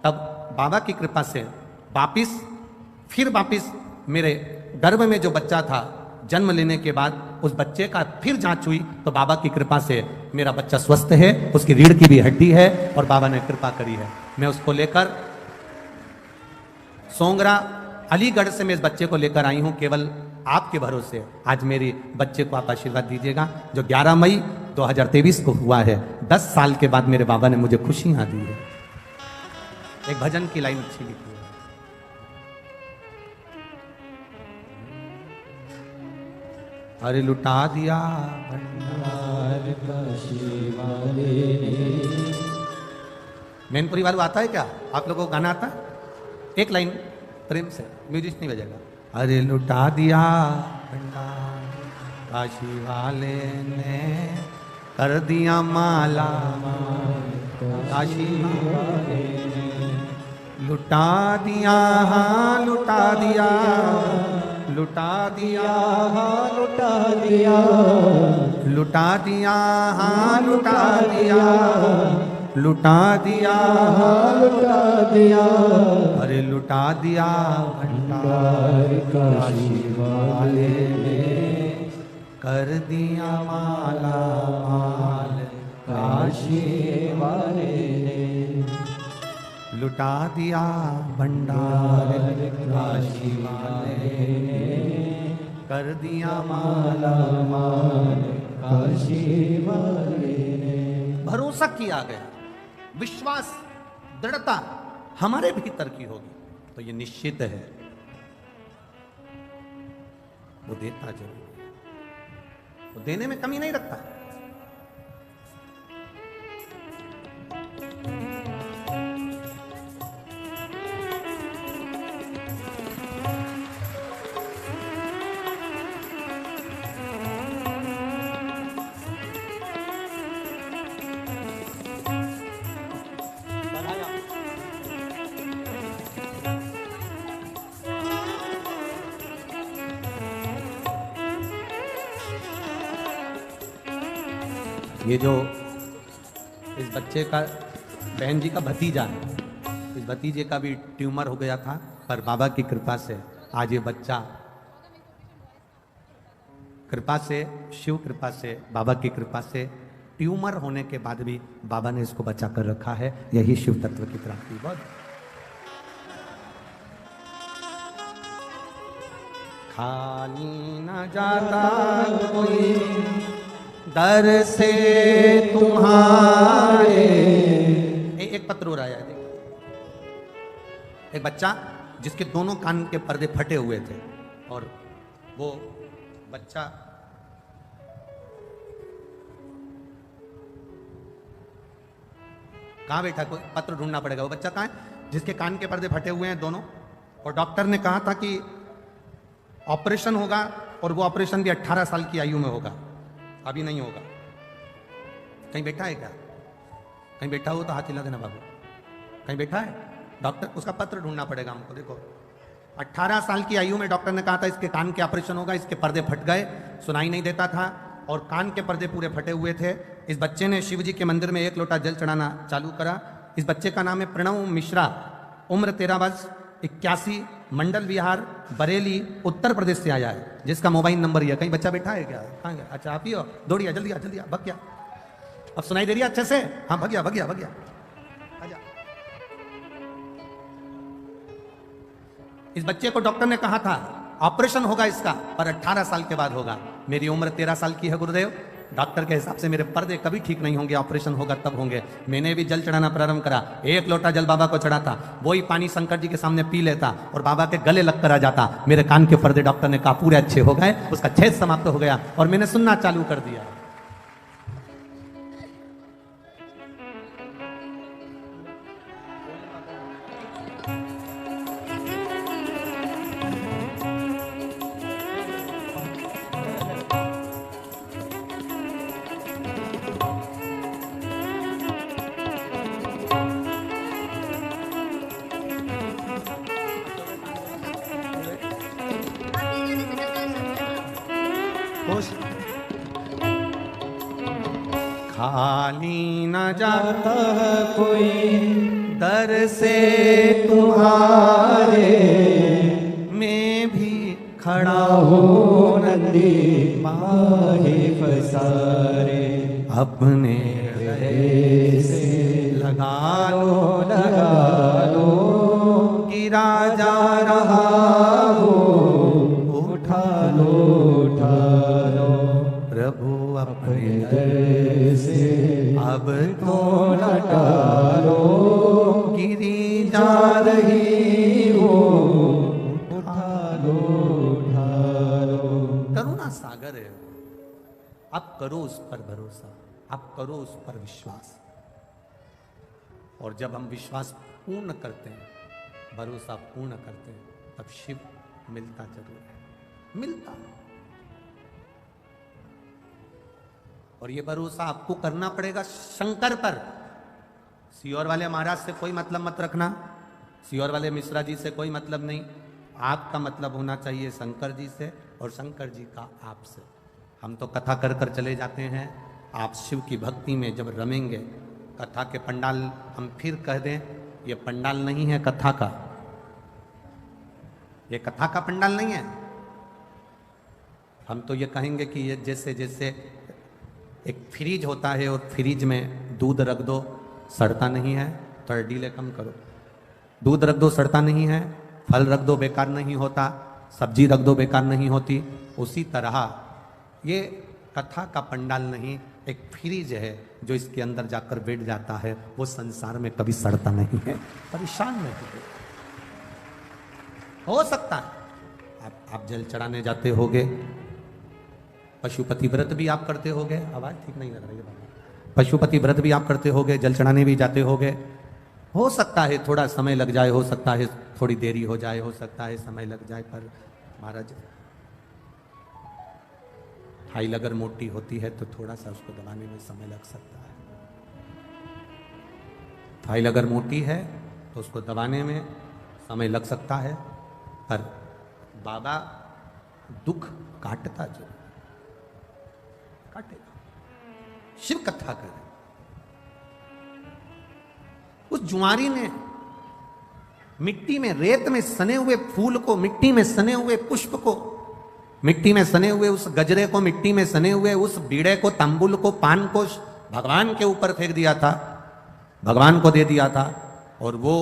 [SPEAKER 1] तब बाबा की कृपा से वापिस मेरे गर्भ में जो बच्चा था, जन्म लेने के बाद उस बच्चे का फिर जांच हुई तो बाबा की कृपा से मेरा बच्चा स्वस्थ है, उसकी रीढ़ की भी हड्डी है और बाबा ने कृपा करी है। मैं उसको लेकर सोंगरा अलीगढ़ से मैं इस बच्चे को लेकर आई हूं, केवल आपके भरोसे। आज मेरे बच्चे को आप आशीर्वाद दीजिएगा, जो 11 मई 2023 को हुआ है। 10 साल के बाद मेरे बाबा ने मुझे खुशियां दी है। एक भजन की लाइन अच्छी लिखी है, अरे लुटा दिया भंडार का शिवाले। मैनपुरी वालों आता है क्या? आप लोगों को गाना आता है? एक लाइन प्रेम से, म्यूजिक नहीं बजेगा। अरे लुटा दिया भंडार काशी वाले ने, कर दिया माला काशी वाले ने, लुटा दिया हाँ लुटा दिया, लुटा दिया
[SPEAKER 2] हाँ लुटा दिया,
[SPEAKER 1] लुटा दिया हाँ लुटा दिया, लुटा दिया
[SPEAKER 2] हाँ लुटा दिया,
[SPEAKER 1] अरे लुटा दिया
[SPEAKER 2] भंडार काशी वाले ने
[SPEAKER 1] कर दिया माला माल,
[SPEAKER 2] काशी वाले ने
[SPEAKER 1] लुटा दिया भंडार काशी वाले ने कर दिया माला
[SPEAKER 2] माल काशी वाले ने।
[SPEAKER 1] भरोसा किया गया, विश्वास दृढ़ता हमारे भीतर की होगी तो ये निश्चित है वो देता जरूर है, वो देने में कमी नहीं रखता। ये जो इस बच्चे का बहन जी का भतीजा है, इस भतीजे का भी ट्यूमर हो गया था, पर बाबा की कृपा से आज ये बच्चा, कृपा से, शिव कृपा से, बाबा की कृपा से ट्यूमर होने के बाद भी बाबा ने इसको बचा कर रखा है। यही शिव तत्व की प्राप्ति। बहुत खाली न जाता कोई दर से तुम्हारे। एक पत्र हो रहा है, एक बच्चा जिसके दोनों कान के पर्दे फटे हुए थे और वो बच्चा कहाँ बैठा, कोई पत्र ढूंढना पड़ेगा। वो बच्चा कहाँ है जिसके कान के पर्दे फटे हुए हैं दोनों, और डॉक्टर ने कहा था कि ऑपरेशन होगा और वो ऑपरेशन भी 18 साल की आयु में होगा, अभी नहीं होगा। कहीं बैठा है क्या? कहीं बैठा हो तो हाथ हिला देना बाबू। कहीं बैठा है? डॉक्टर, उसका पत्र ढूंढना पड़ेगा हमको। देखो 18 साल की आयु में डॉक्टर ने कहा था इसके कान के ऑपरेशन होगा, इसके पर्दे फट गए, सुनाई नहीं देता था और कान के पर्दे पूरे फटे हुए थे। इस बच्चे ने शिव जी के मंदिर में 1 लोटा जल चढ़ाना चालू करा। इस बच्चे का नाम है प्रणव मिश्रा, उम्र 13 वर्ष, 81, मंडल विहार, बरेली, उत्तर प्रदेश से आया है, जिसका मोबाइल नंबर यह। कहीं बच्चा बैठा है क्या? कहाँ गया? अच्छा आप ही हो, दौड़िया जल्दी आ, जल्दी आ, भग गया। अब सुनाई दे रही है अच्छे से? हाँ भग गया, भग गया, भग गया। आजा। इस बच्चे को डॉक्टर ने कहा था ऑपरेशन होगा इसका, पर 18 साल के बाद होगा। मेरी उम्र 13 साल की है गुरुदेव, डॉक्टर के हिसाब से मेरे पर्दे कभी ठीक नहीं होंगे, ऑपरेशन होगा तब होंगे। मैंने भी जल चढ़ाना प्रारंभ करा, 1 लोटा जल बाबा को चढ़ाता, वही पानी शंकर जी के सामने पी लेता और बाबा के गले लग कर आ जाता। मेरे कान के पर्दे डॉक्टर ने कहा पूरे अच्छे हो गए, उसका छेद समाप्त हो गया और मैंने सुनना चालू कर दिया। खाली न जाता
[SPEAKER 2] कोई
[SPEAKER 1] दर से
[SPEAKER 2] तुम्हारे,
[SPEAKER 1] मैं भी खड़ा
[SPEAKER 2] हो नंदी माहे पसारे।
[SPEAKER 1] अपने
[SPEAKER 2] हृदय से
[SPEAKER 1] लगा
[SPEAKER 2] लगा लो,
[SPEAKER 1] गिरा जा रहा हो,
[SPEAKER 2] उठा लो, उठा लो।
[SPEAKER 1] प्रभु अपने
[SPEAKER 2] हृदय से
[SPEAKER 1] अब
[SPEAKER 2] तो न टालो,
[SPEAKER 1] गिरी
[SPEAKER 2] जा रही हो, उठा लो, उठा लो।
[SPEAKER 1] करुणा सागर है। आप करो उस पर भरोसा, आप करो उस पर विश्वास, और जब हम विश्वास पूर्ण करते हैं, भरोसा पूर्ण करते हैं, तब शिव मिलता जरूर है, मिलता। और ये भरोसा आपको करना पड़ेगा शंकर पर। सियोर वाले महाराज से कोई मतलब मत रखना, सीहोर वाले मिश्रा जी से कोई मतलब नहीं, आपका मतलब होना चाहिए शंकर जी से और शंकर जी का आपसे। हम तो कथा कर कर चले जाते हैं, आप शिव की भक्ति में जब रमेंगे, कथा के पंडाल, हम फिर कह दें ये पंडाल नहीं है कथा का, ये कथा का पंडाल नहीं है। हम तो ये कहेंगे कि ये जैसे जैसे एक फ्रिज होता है और फ्रिज में दूध रख दो सड़ता नहीं है, थोड़ा डीले कम करो, दूध रख दो सड़ता नहीं है, फल रख दो बेकार नहीं होता, सब्जी रख दो बेकार नहीं होती, उसी तरह ये कथा का पंडाल नहीं, एक फ्रिज है जो इसके अंदर जाकर बैठ जाता है, वो संसार में कभी सड़ता नहीं है, परेशान नहीं हो सकता है। आप जल चढ़ाने जाते होगे, पशुपति व्रत भी आप करते होगे, आवाज ठीक नहीं लग रही है बाबा, पशुपति व्रत भी आप करते होगे, जल चढ़ाने भी जाते होगे, हो सकता है थोड़ा समय लग जाए, हो सकता है थोड़ी देरी हो जाए, हो सकता है समय लग जाए, पर महाराज फाइल अगर मोटी होती है तो थोड़ा सा उसको दबाने में समय लग सकता है। फाइल अगर मोटी है तो उसको दबाने में समय लग सकता है, पर बाबा दुख काटता जो काटेगा। शिव कथा करे, उस जुआरी ने मिट्टी में, रेत में सने हुए फूल को, मिट्टी में सने हुए पुष्प को, मिट्टी में सने हुए उस गजरे को, मिट्टी में सने हुए उस बीड़े को, तंबुल को, पान को भगवान के ऊपर फेंक दिया था, भगवान को दे दिया था। और वो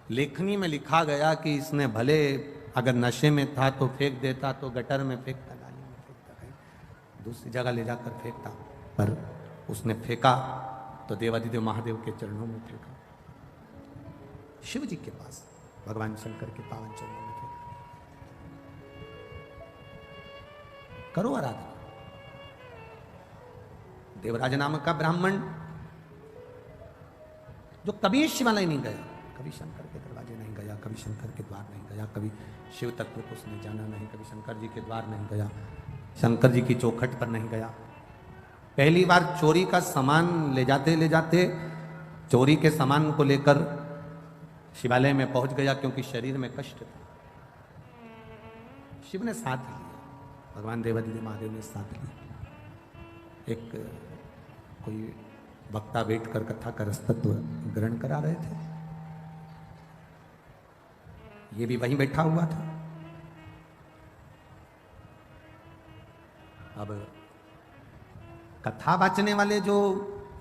[SPEAKER 1] लेखनी में लिखा गया कि इसने भले अगर नशे में था तो फेंक देता, तो गटर में फेंकता, नाली में फेंकता, कहीं दूसरी जगह ले जाकर फेंकता, पर उसने फेंका तो देवादिदेव महादेव के चरणों में फेंका, शिव जी के पास, भगवान शंकर के पावन चरणों में फेंका। करो आराधना। देवराज नामक का ब्राह्मण जो कभी शिवालय नहीं गया, कभी शंकर के दरवाजे नहीं गया, कभी शंकर के द्वार नहीं गया, कभी शिव तत्व को उसने जाना नहीं, कभी शंकर जी के द्वार नहीं गया, शंकर जी की चौखट पर नहीं गया। पहली बार चोरी का सामान ले जाते चोरी के सामान को लेकर शिवालय में पहुंच गया, क्योंकि शरीर में कष्ट था। शिव ने साथ लिया, भगवान देवादिदेव महादेव ने साथ लिया। एक कोई वक्ता बैठकर कथा का रसतत्व ग्रहण करा रहे थे, ये भी वहीं बैठा हुआ था। अब कथा बाचने वाले जो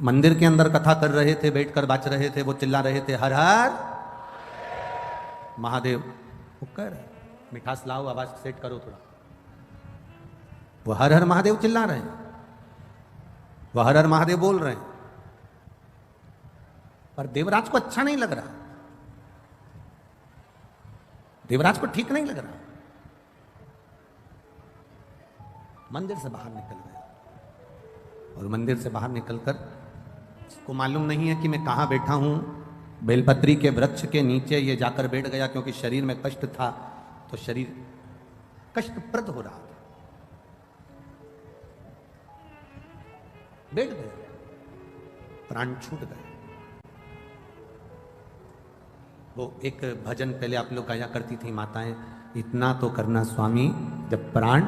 [SPEAKER 1] मंदिर के अंदर कथा कर रहे थे, बैठकर बाच रहे थे, वो चिल्ला रहे थे हर हर महादेव। वो कर मिठास लाओ, आवाज सेट करो थोड़ा। वो हर हर महादेव चिल्ला रहे हैं, वो हर हर महादेव बोल रहे हैं, पर देवराज को अच्छा नहीं लग रहा, देवराज को ठीक नहीं लग रहा। मंदिर से बाहर निकल गया, और मंदिर से बाहर निकलकर उसको मालूम नहीं है कि मैं कहां बैठा हूं। बेलपत्री के वृक्ष के नीचे ये जाकर बैठ गया, क्योंकि शरीर में कष्ट था, तो शरीर कष्टप्रद हो रहा था, बैठ गया, प्राण छूट गए। वो एक भजन पहले आप लोग गाया करती थी माताएं, इतना तो करना स्वामी जब प्राण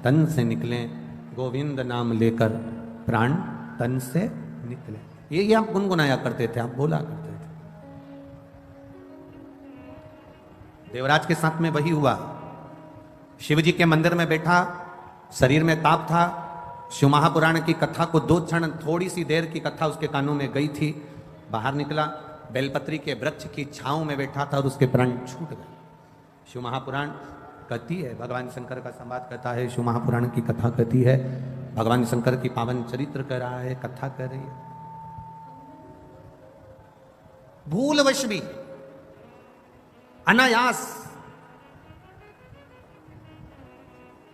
[SPEAKER 1] तन से निकले, गोविंद नाम लेकर प्राण तन से निकले। ये आप गुनगुनाया करते थे, आप बोला करते थे। देवराज के साथ में वही हुआ। शिव जी के मंदिर में बैठा, शरीर में ताप था, शिव महापुराण की कथा को 2 क्षण, थोड़ी सी देर की कथा उसके कानों में गई थी, बाहर निकला, बेलपत्री के वृक्ष की छांव में बैठा था और उसके प्राण छूट गए। शिव महापुराण कहती है, भगवान शंकर का संवाद कहता है, शिव महापुराण की कथा कहती है, भगवान शंकर की पावन चरित्र कह रहा है, कथा कह रही है। भूलवश भी, अनायास,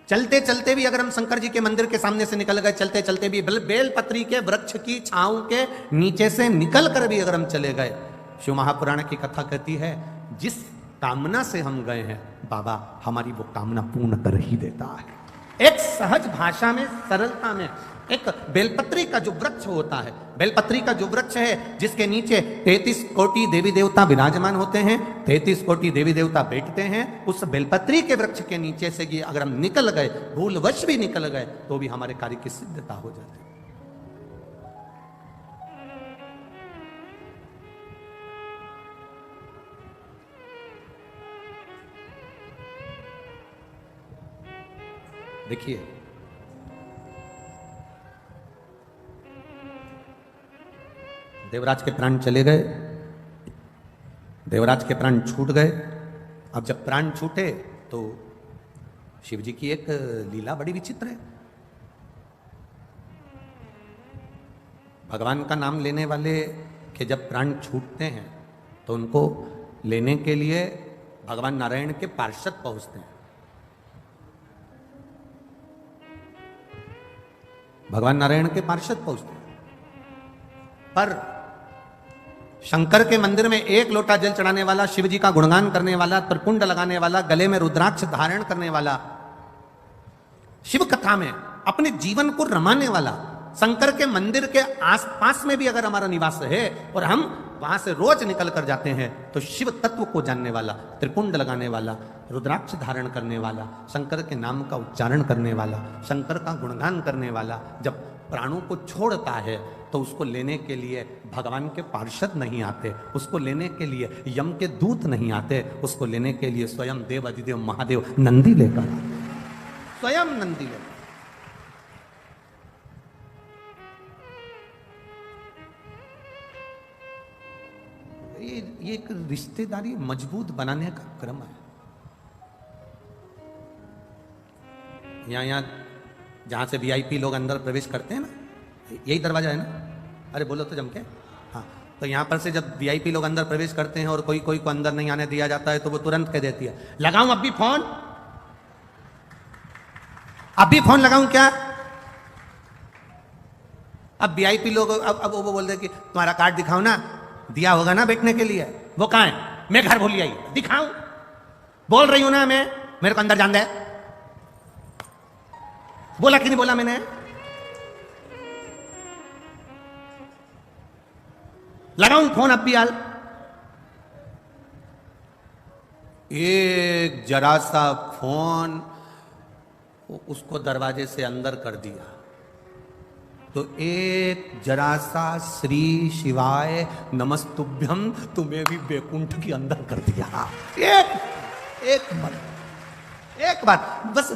[SPEAKER 1] चलते चलते भी अगर हम शंकर जी के मंदिर के सामने से निकल गए, चलते चलते भी बेलपत्री के वृक्ष की छांव के नीचे से निकल कर भी अगर हम चले गए, शिव महापुराण की कथा कहती है, जिस कामना से हम गए हैं बाबा हमारी वो कामना पूर्ण कर ही देता है। एक सहज भाषा में, सरलता में, एक बेलपत्री का जो वृक्ष होता है, बेलपत्री का जो वृक्ष है जिसके नीचे 33 कोटि देवी देवता विराजमान होते हैं, 33 कोटि देवी देवता बैठते हैं, उस बेलपत्री के वृक्ष के नीचे से ये अगर हम निकल गए, भूलवश भी निकल गए, तो भी हमारे कार्य की सिद्धता हो जाती है। देखिए, देवराज के प्राण चले गए, देवराज के प्राण छूट गए। अब जब प्राण छूटे तो शिव जी की एक लीला बड़ी विचित्र है। भगवान का नाम लेने वाले के जब प्राण छूटते हैं तो उनको लेने के लिए भगवान नारायण के पार्षद पहुंचते हैं। भगवान नारायण के पार्षद पहुंचते हैं, पर शंकर के मंदिर में एक लोटा जल चढ़ाने वाला, शिव जी का गुणगान करने वाला, त्रिपुंड लगाने वाला, गले में रुद्राक्ष धारण करने वाला, शिव कथा में अपने जीवन को रमाने वाला, शंकर के मंदिर के आसपास में भी अगर हमारा निवास है और हम वहां से रोज निकल कर जाते हैं, तो शिव तत्व को जानने वाला, त्रिपुंड लगाने वाला, रुद्राक्ष धारण करने वाला, शंकर के नाम का उच्चारण करने वाला, शंकर का गुणगान करने वाला जब प्राणों को छोड़ता है तो उसको लेने के लिए भगवान के पार्षद नहीं आते, उसको लेने के लिए यम के दूत नहीं आते, उसको लेने के लिए स्वयं देव अधिदेव महादेव नंदी लेकर आते, स्वयं नंदी लेकर। ये एक रिश्तेदारी मजबूत बनाने का क्रम है। यहाँ जहां से वीआईपी लोग अंदर प्रवेश करते हैं ना, यही दरवाजा है ना, अरे बोलो तो जम के, हाँ, तो यहाँ पर से जब वीआईपी लोग अंदर प्रवेश करते हैं और कोई कोई को अंदर नहीं आने दिया जाता है तो वो तुरंत कह देती है, लगाऊं अब भी फोन, अब भी फोन लगाऊं क्या? अब वीआईपी लोग अब वो बोल रहे कि तुम्हारा कार्ड दिखाओ ना, दिया होगा ना बैठने के लिए, वो कहां है? मैं घर भूल आई, दिखाऊं? बोल रही हूं ना मैं, मेरे को अंदर जान दे। बोला कि नहीं बोला मैंने? लगाऊं फोन अब भी हाल? एक जरा सा फोन उसको दरवाजे से अंदर कर दिया, तो एक जरा सा श्री शिवाय नमस्तुभ्यम तुम्हें भी बैकुंठ के अंदर कर दिया। एक बात बस,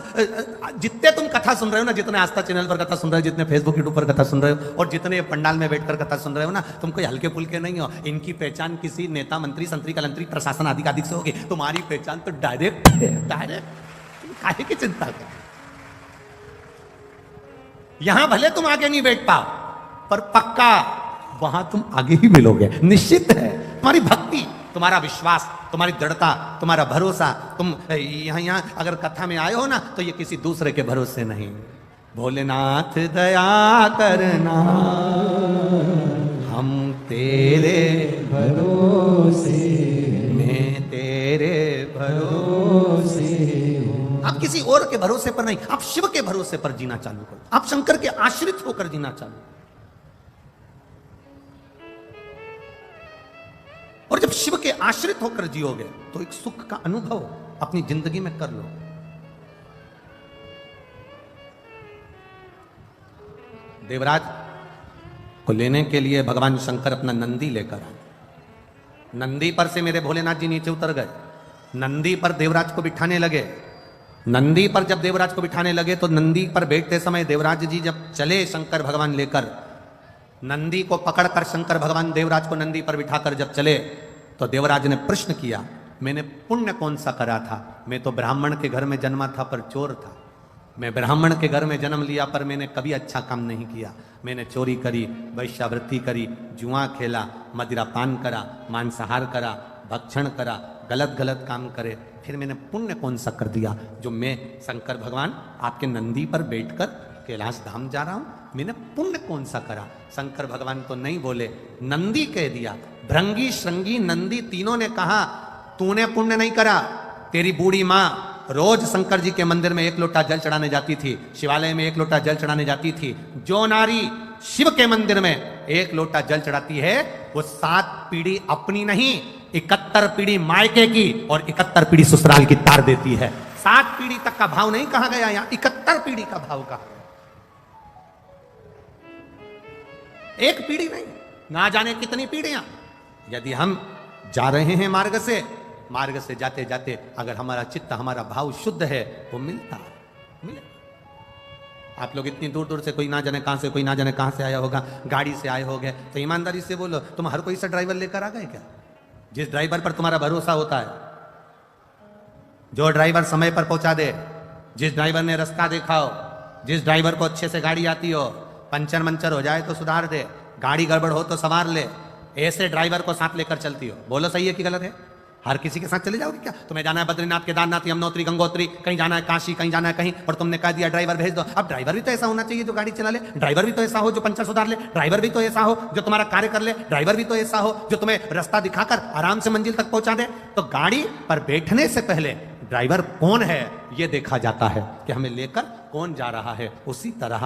[SPEAKER 1] जितने तुम कथा सुन रहे हो ना, जितने आस्था चैनल पर कथा सुन रहे हो, जितने फेसबुक यूट्यूब पर कथा सुन रहे हो, और जितने पंडाल में बैठकर कथा सुन रहे हो ना, तुम कोई हल्के फुल्के नहीं हो। इनकी पहचान किसी नेता, मंत्री, संतरी, कलंतरी, प्रशासन आदि आदि से होगी। तुम्हारी पहचान तो डायरेक्ट है, डायरेक्ट। काहे की चिंता कर? यहां भले तुम आगे नहीं बैठ पाओ, पर पक्का वहां तुम आगे ही मिलोगे, निश्चित है। तुम्हारी भक्ति, तुम्हारा विश्वास, तुम्हारी दृढ़ता, तुम्हारा भरोसा, तुम यहां अगर कथा में आए हो ना, तो ये किसी दूसरे के भरोसे नहीं। भोलेनाथ दया करना, हम तेरे
[SPEAKER 2] भरोसे,
[SPEAKER 1] मैं तेरे भरोसे। आप किसी और के भरोसे पर नहीं, आप शिव के भरोसे पर जीना चालू करो। आप शंकर के आश्रित होकर जीना चालू करो। और जब शिव के आश्रित होकर जियोगे तो एक सुख का अनुभव अपनी जिंदगी में कर लो। देवराज को लेने के लिए भगवान शंकर अपना नंदी लेकर आए। नंदी पर से मेरे भोलेनाथ जी नीचे उतर गए, नंदी पर देवराज को बिठाने लगे। नंदी पर जब देवराज को बिठाने लगे तो नंदी पर बैठते समय देवराज जी जब चले शंकर भगवान लेकर, नंदी को पकड़कर शंकर भगवान देवराज को नंदी पर बिठाकर जब चले, तो देवराज ने प्रश्न किया, मैंने पुण्य कौन सा करा था? मैं तो ब्राह्मण के घर में जन्मा था पर चोर था। मैं ब्राह्मण के घर में जन्म लिया पर मैंने कभी अच्छा काम नहीं किया। मैंने चोरी करी, वैश्यावृत्ति करी, जुआ खेला, मदिरा पान करा, मांसाहार करा, भक्षण करा, गलत गलत काम करे। फिर मैंने पुण्य कौन सा कर दिया जो मैं शंकर भगवान आपके नंदी पर बैठकर कैलाश धाम जा रहा हूं? मैंने पुण्य कौन सा करा? शंकर भगवान तो नहीं बोले, नंदी कह दिया। भृंगी, श्रृंगी, नंदी तीनों ने कहा, तूने पुण्य नहीं करा, तेरी बूढ़ी माँ रोज शंकर जी के मंदिर में एक लोटा जल चढ़ाने जाती थी, शिवालय में एक लोटा जल चढ़ाने जाती थी। जो नारी शिव के मंदिर में एक लोटा जल चढ़ाती है वो 7 पीढ़ी अपनी नहीं 71 पीढ़ी मायके की और 71 पीढ़ी ससुराल की तार देती है। 7 पीढ़ी तक का भाव नहीं कहा गया, यहां 71 पीढ़ी का भाव कहा गया। एक पीढ़ी नहीं, ना जाने कितनी पीढ़ियां। यदि हम जा रहे हैं मार्ग से जाते जाते अगर हमारा चित्त, हमारा भाव शुद्ध है वो मिलेगा। आप लोग इतनी दूर दूर से, कोई ना जाने कहां से, कोई ना जाने कहां से आया होगा, गाड़ी से आए होगे, तो ईमानदारी से बोलो, तुम हर कोई सा ड्राइवर लेकर आ गए क्या? जिस ड्राइवर पर तुम्हारा भरोसा होता है, जो ड्राइवर समय पर पहुंचा दे, जिस ड्राइवर ने रास्ता देखा हो, जिस ड्राइवर को अच्छे से गाड़ी आती हो, पंचर मंचर हो जाए तो सुधार दे, गाड़ी गड़बड़ हो तो संवार ले, ऐसे ड्राइवर को साथ लेकर चलती हो। बोलो सही है कि गलत है? हर किसी के साथ चले जाओगे क्या? तुम्हें जाना है बद्रीनाथ, केदारनाथ, यमुनोत्री, गंगोत्री, कहीं जाना है काशी, कहीं जाना है कहीं, और तुमने कह दिया ड्राइवर भेज दो। अब ड्राइवर भी तो ऐसा होना चाहिए जो गाड़ी चला ले, ड्राइवर भी तो ऐसा हो जो पंचर सुधार ले, ड्राइवर भी तो ऐसा हो जो तुम्हारा कार्य कर ले, ड्राइवर भी तो ऐसा हो जो तुम्हें रास्ता दिखाकर आराम से मंजिल तक पहुंचा दे। तो गाड़ी पर बैठने से पहले ड्राइवर कौन है ये देखा जाता है कि हमें लेकर कौन जा रहा है। उसी तरह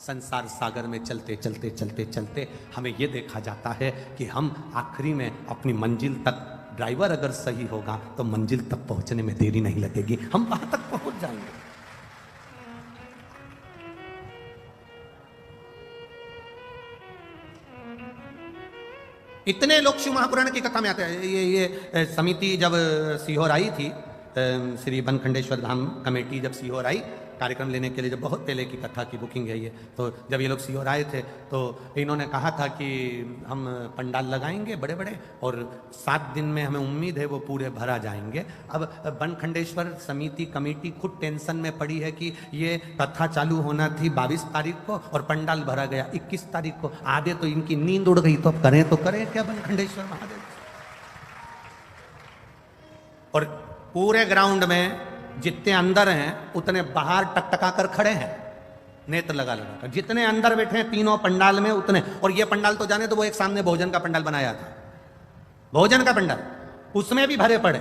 [SPEAKER 1] संसार सागर में चलते चलते चलते चलते हमें यह देखा जाता है कि हम आखिरी में अपनी मंजिल तक, ड्राइवर अगर सही होगा तो मंजिल तक पहुंचने में देरी नहीं लगेगी, हम वहां तक पहुंच जाएंगे। इतने लोग शिव महापुराण की कथा में आते हैं। ये समिति जब सीहोर आई थी, श्री बनखंडेश्वर धाम कमेटी जब सीहोर आई कार्यक्रम लेने के लिए, जब बहुत पहले की कथा की बुकिंग है ये, तो जब ये लोग सीहोर आए थे तो इन्होंने कहा था कि हम पंडाल लगाएंगे बड़े बड़े और 7 दिन में हमें उम्मीद है वो पूरे भरा जाएंगे। अब बनखंडेश्वर समिति कमेटी खुद टेंशन में पड़ी है कि ये कथा चालू होना थी 22 तारीख को और पंडाल भरा गया 21 तारीख को। आधे तो इनकी नींद उड़ गई, तो अब करें तो करें क्या बनखंडेश्वर महादेव। और पूरे ग्राउंड में जितने अंदर हैं उतने बाहर टकटका कर खड़े हैं, नेत्र लगा लगा कर। जितने अंदर बैठे हैं तीनों पंडाल में उतने, और ये पंडाल तो जाने तो वो एक सामने भोजन का पंडाल बनाया था, भोजन का पंडाल, उसमें भी भरे पड़े।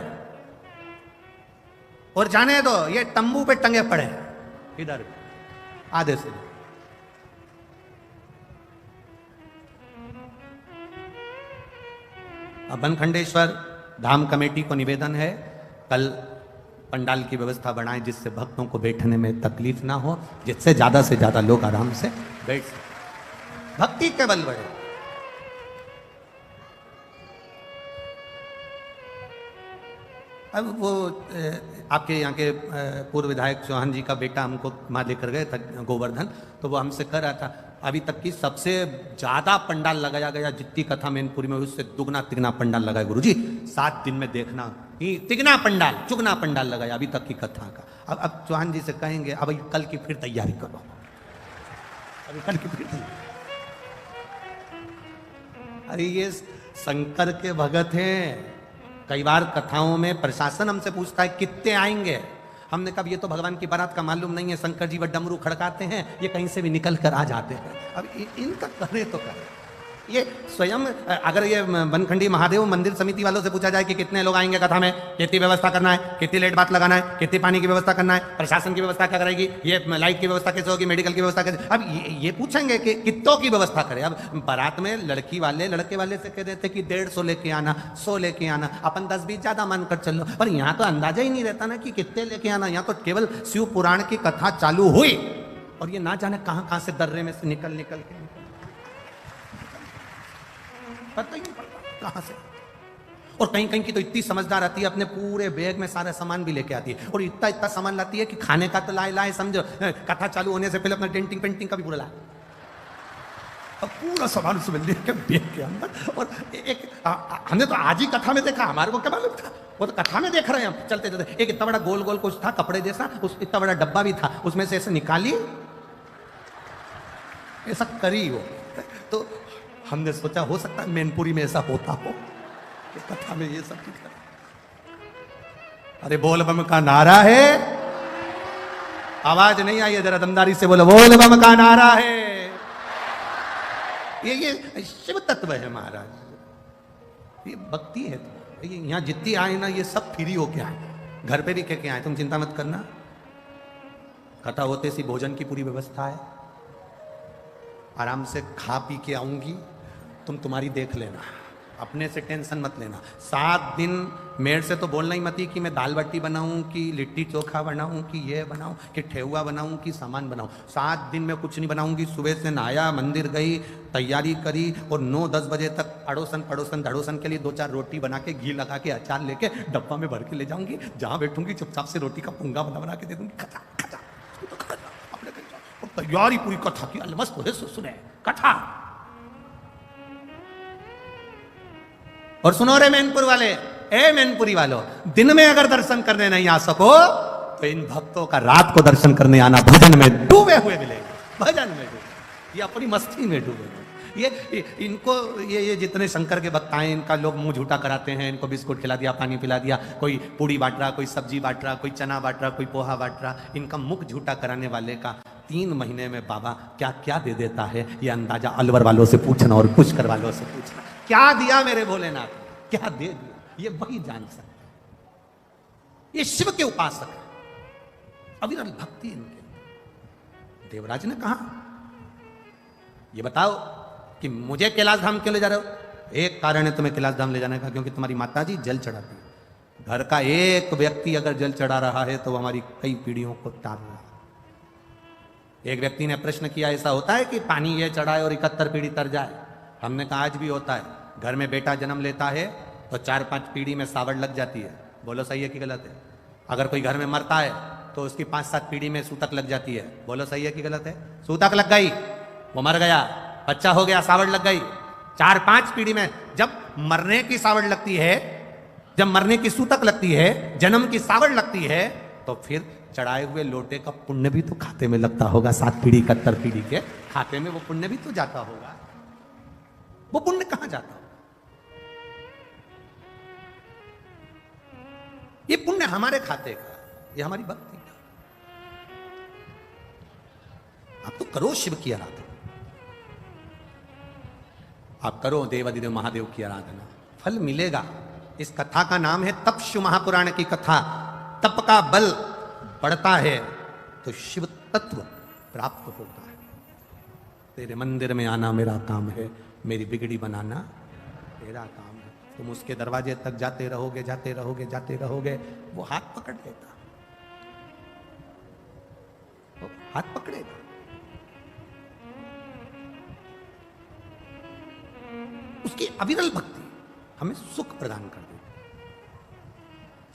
[SPEAKER 1] और जाने दो ये तंबू पे टंगे पड़े इधर आधे से। अब बनखंडेश्वर धाम कमेटी को निवेदन है, कल पंडाल की व्यवस्था बनाएं जिससे भक्तों को बैठने में तकलीफ ना हो, जिससे ज्यादा से ज्यादा लोग आराम से बैठ सकें, भक्ति के बल बढ़े। अब वो आपके यहाँ के पूर्व विधायक चौहान जी का बेटा हमको वहाँ लेकर गए था गोवर्धन, तो वो हमसे कह रहा था अभी तक की सबसे ज्यादा पंडाल लगाया गया, जितनी कथा मैनपुरी में उससे दुगना तिगना पंडाल लगाया गुरुजी, 7 दिन में देखना तिगना पंडाल चुगना पंडाल लगाया अभी तक की कथा का। अब चौहान जी से कहेंगे अब कल की फिर तैयारी करो, अभी कल की फिर तैयारी। अरे ये शंकर के भगत हैं। कई बार कथाओं में प्रशासन हमसे पूछता है कितने आएंगे, हमने कहा ये तो भगवान की बारात का मालूम नहीं है, शंकर जी वो डमरू खड़काते हैं, ये कहीं से भी निकल कर आ जाते हैं। अब इनका करे तो करे। ये स्वयं अगर ये बनखंडी महादेव मंदिर समिति वालों से पूछा जाए कि कितने लोग आएंगे कथा में, कितनी व्यवस्था करना है, कितनी लेट बात लगाना है, कितनी पानी की व्यवस्था करना है, प्रशासन की व्यवस्था क्या करेगी, ये लाइट की व्यवस्था कैसे होगी, मेडिकल की व्यवस्था कैसे, अब ये पूछेंगे कि कितनों की व्यवस्था करें। अब बारात में लड़की वाले लड़के वाले से कह देते कि 150 लेके आना, 100 लेके आना, अपन 10-20 ज्यादा मानकर चलो, पर यहाँ तो अंदाजा ही नहीं रहता ना कि कितने लेके आना। यहाँ तो केवल शिव पुराण की कथा चालू हुई और ये ना जाने कहां कहां से दर्रे में से निकल के पता ही नहीं पड़ता कहां से। और कहीं कहीं की तो इतनी समझदार आती है, अपने पूरे बैग में सारा सामान भी लेके आती है, और इतना इतना सामान लाती है कि खाने का तो लाए समझो, कथा चालू होने से पहले अपना डेंटिंग पेंटिंग का भी पूरा लाए, अब पूरा सामान उसमें लेके बैग के अंदर। और एक हमने तो आज ही कथा में देखा, हमारे को क्या मालूम था, वो तो कथा में देख रहे हैं हम चलते चलते। एक इतना बड़ा गोल गोल कुछ था कपड़े जैसा, उस इतना बड़ा डब्बा भी था, उसमें से ऐसे निकाली ऐसा करी वो। तो हमने सोचा हो सकता है मैनपुरी में ऐसा होता हो कि कथा में ये सब दिख रहा। अरे बोल बम का नारा है, आवाज नहीं आई है, जरा दमदारी से बोलो, बोल बम का नारा है। ये शिव तत्व है महाराज, ये भक्ति है। ये यहाँ जितनी आए ना ये सब फ्री हो के आए, घर पे भी कह के आए, तुम चिंता मत करना, कथा होते सी भोजन की पूरी व्यवस्था है, आराम से खा पी के आऊंगी, तुम तुम्हारी देख लेना, अपने से टेंशन मत लेना। 7 दिन मेरे से तो बोलना ही मत ही कि मैं दाल बाटी बनाऊं, कि लिट्टी चोखा बनाऊं, कि ये बनाऊं, कि ठेहुआ बनाऊं, कि सामान बनाऊं। 7 दिन में कुछ नहीं बनाऊंगी। सुबह से नहाया, मंदिर गई, तैयारी करी और 9-10 बजे तक अड़ोसन पड़ोसन धड़ोसन के लिए 2-4 रोटी बना के घी लगा के अचार लेके डब्बा में भर के ले जाऊंगी। जहां बैठूंगी चुपचाप से रोटी का पुंगा बना के दे दूंगी, खचा खचा अपने घर जाओ। और तैयारी पूरी कथा की अलमस्त हो सुने कथा। और सुनो रे मैनपुर वाले, ए मैनपुरी वालों, दिन में अगर दर्शन करने नहीं आ सको तो इन भक्तों का रात को दर्शन करने आना, भजन में डूबे हुए मिलेगा, भजन में डूबे, ये अपनी मस्ती में डूबे। ये इनको ये जितने शंकर के भक्त आए, इनका लोग मुंह झूठा कराते हैं, इनको बिस्कुट खिला दिया, पानी पिला दिया, कोई पूड़ी बांट रहा, कोई सब्जी बांट रहा, कोई चना बांट रहा, कोई पोहा बांट रहा। इनका मुख झूठा कराने वाले का 3 महीने में बाबा क्या क्या दे देता है, ये अंदाजा अलवर वालों से पूछना और पुष्कर वालों से पूछना। क्या दिया मेरे भोलेनाथ, क्या दे दिया, ये वही जान सकते। ये शिव के उपासक है, अविरल भक्ति इनके। देवराज ने कहा, ये बताओ कि मुझे कैलाश धाम क्यों ले जा रहे हो? एक कारण है तुम्हें कैलाश धाम ले जाने का, क्योंकि तुम्हारी माताजी जल चढ़ाती है। घर का एक व्यक्ति अगर जल चढ़ा रहा है तो हमारी कई पीढ़ियों को तार रहा है। एक व्यक्ति ने प्रश्न किया, ऐसा होता है कि पानी ये चढ़ाए और 71 पीढ़ी तर जाए? हमने कहा आज भी होता है। घर में बेटा जन्म लेता है तो 4-5 पीढ़ी में सावड़ लग जाती है। बोलो सही है कि गलत है? अगर कोई घर में मरता है तो उसकी 5-7 पीढ़ी में सूतक लग जाती है। बोलो सही है कि गलत है? सूतक लग गई, वो मर गया, बच्चा हो गया, सावड़ लग गई। 4-5 पीढ़ी में जब मरने की सावड़ लगती है, जब मरने की सूतक लगती है, जन्म की सावड़ लगती है, तो फिर चढ़ाए हुए लोटे का पुण्य भी तो खाते में लगता होगा। 7 पीढ़ी 71 पीढ़ी के खाते में वो पुण्य भी तो जाता होगा। वो पुण्य कहां जाता? ये पुण्य हमारे खाते का, ये हमारी भक्ति का। आप तो करो शिव की आराधना, आप करो देवाधिदेव महादेव की आराधना, फल मिलेगा। इस कथा का नाम है तपशु महापुराण की कथा। तप का बल बढ़ता है तो शिव तत्व प्राप्त होता है। तेरे मंदिर में आना मेरा काम है, मेरी बिगड़ी बनाना तेरा काम है। तुम उसके दरवाजे तक जाते रहोगे, जाते रहोगे, जाते रहोगे, वो हाथ पकड़ लेता, वो हाथ पकड़ेगा। उसकी अविरल भक्ति हमें सुख प्रदान कर देती।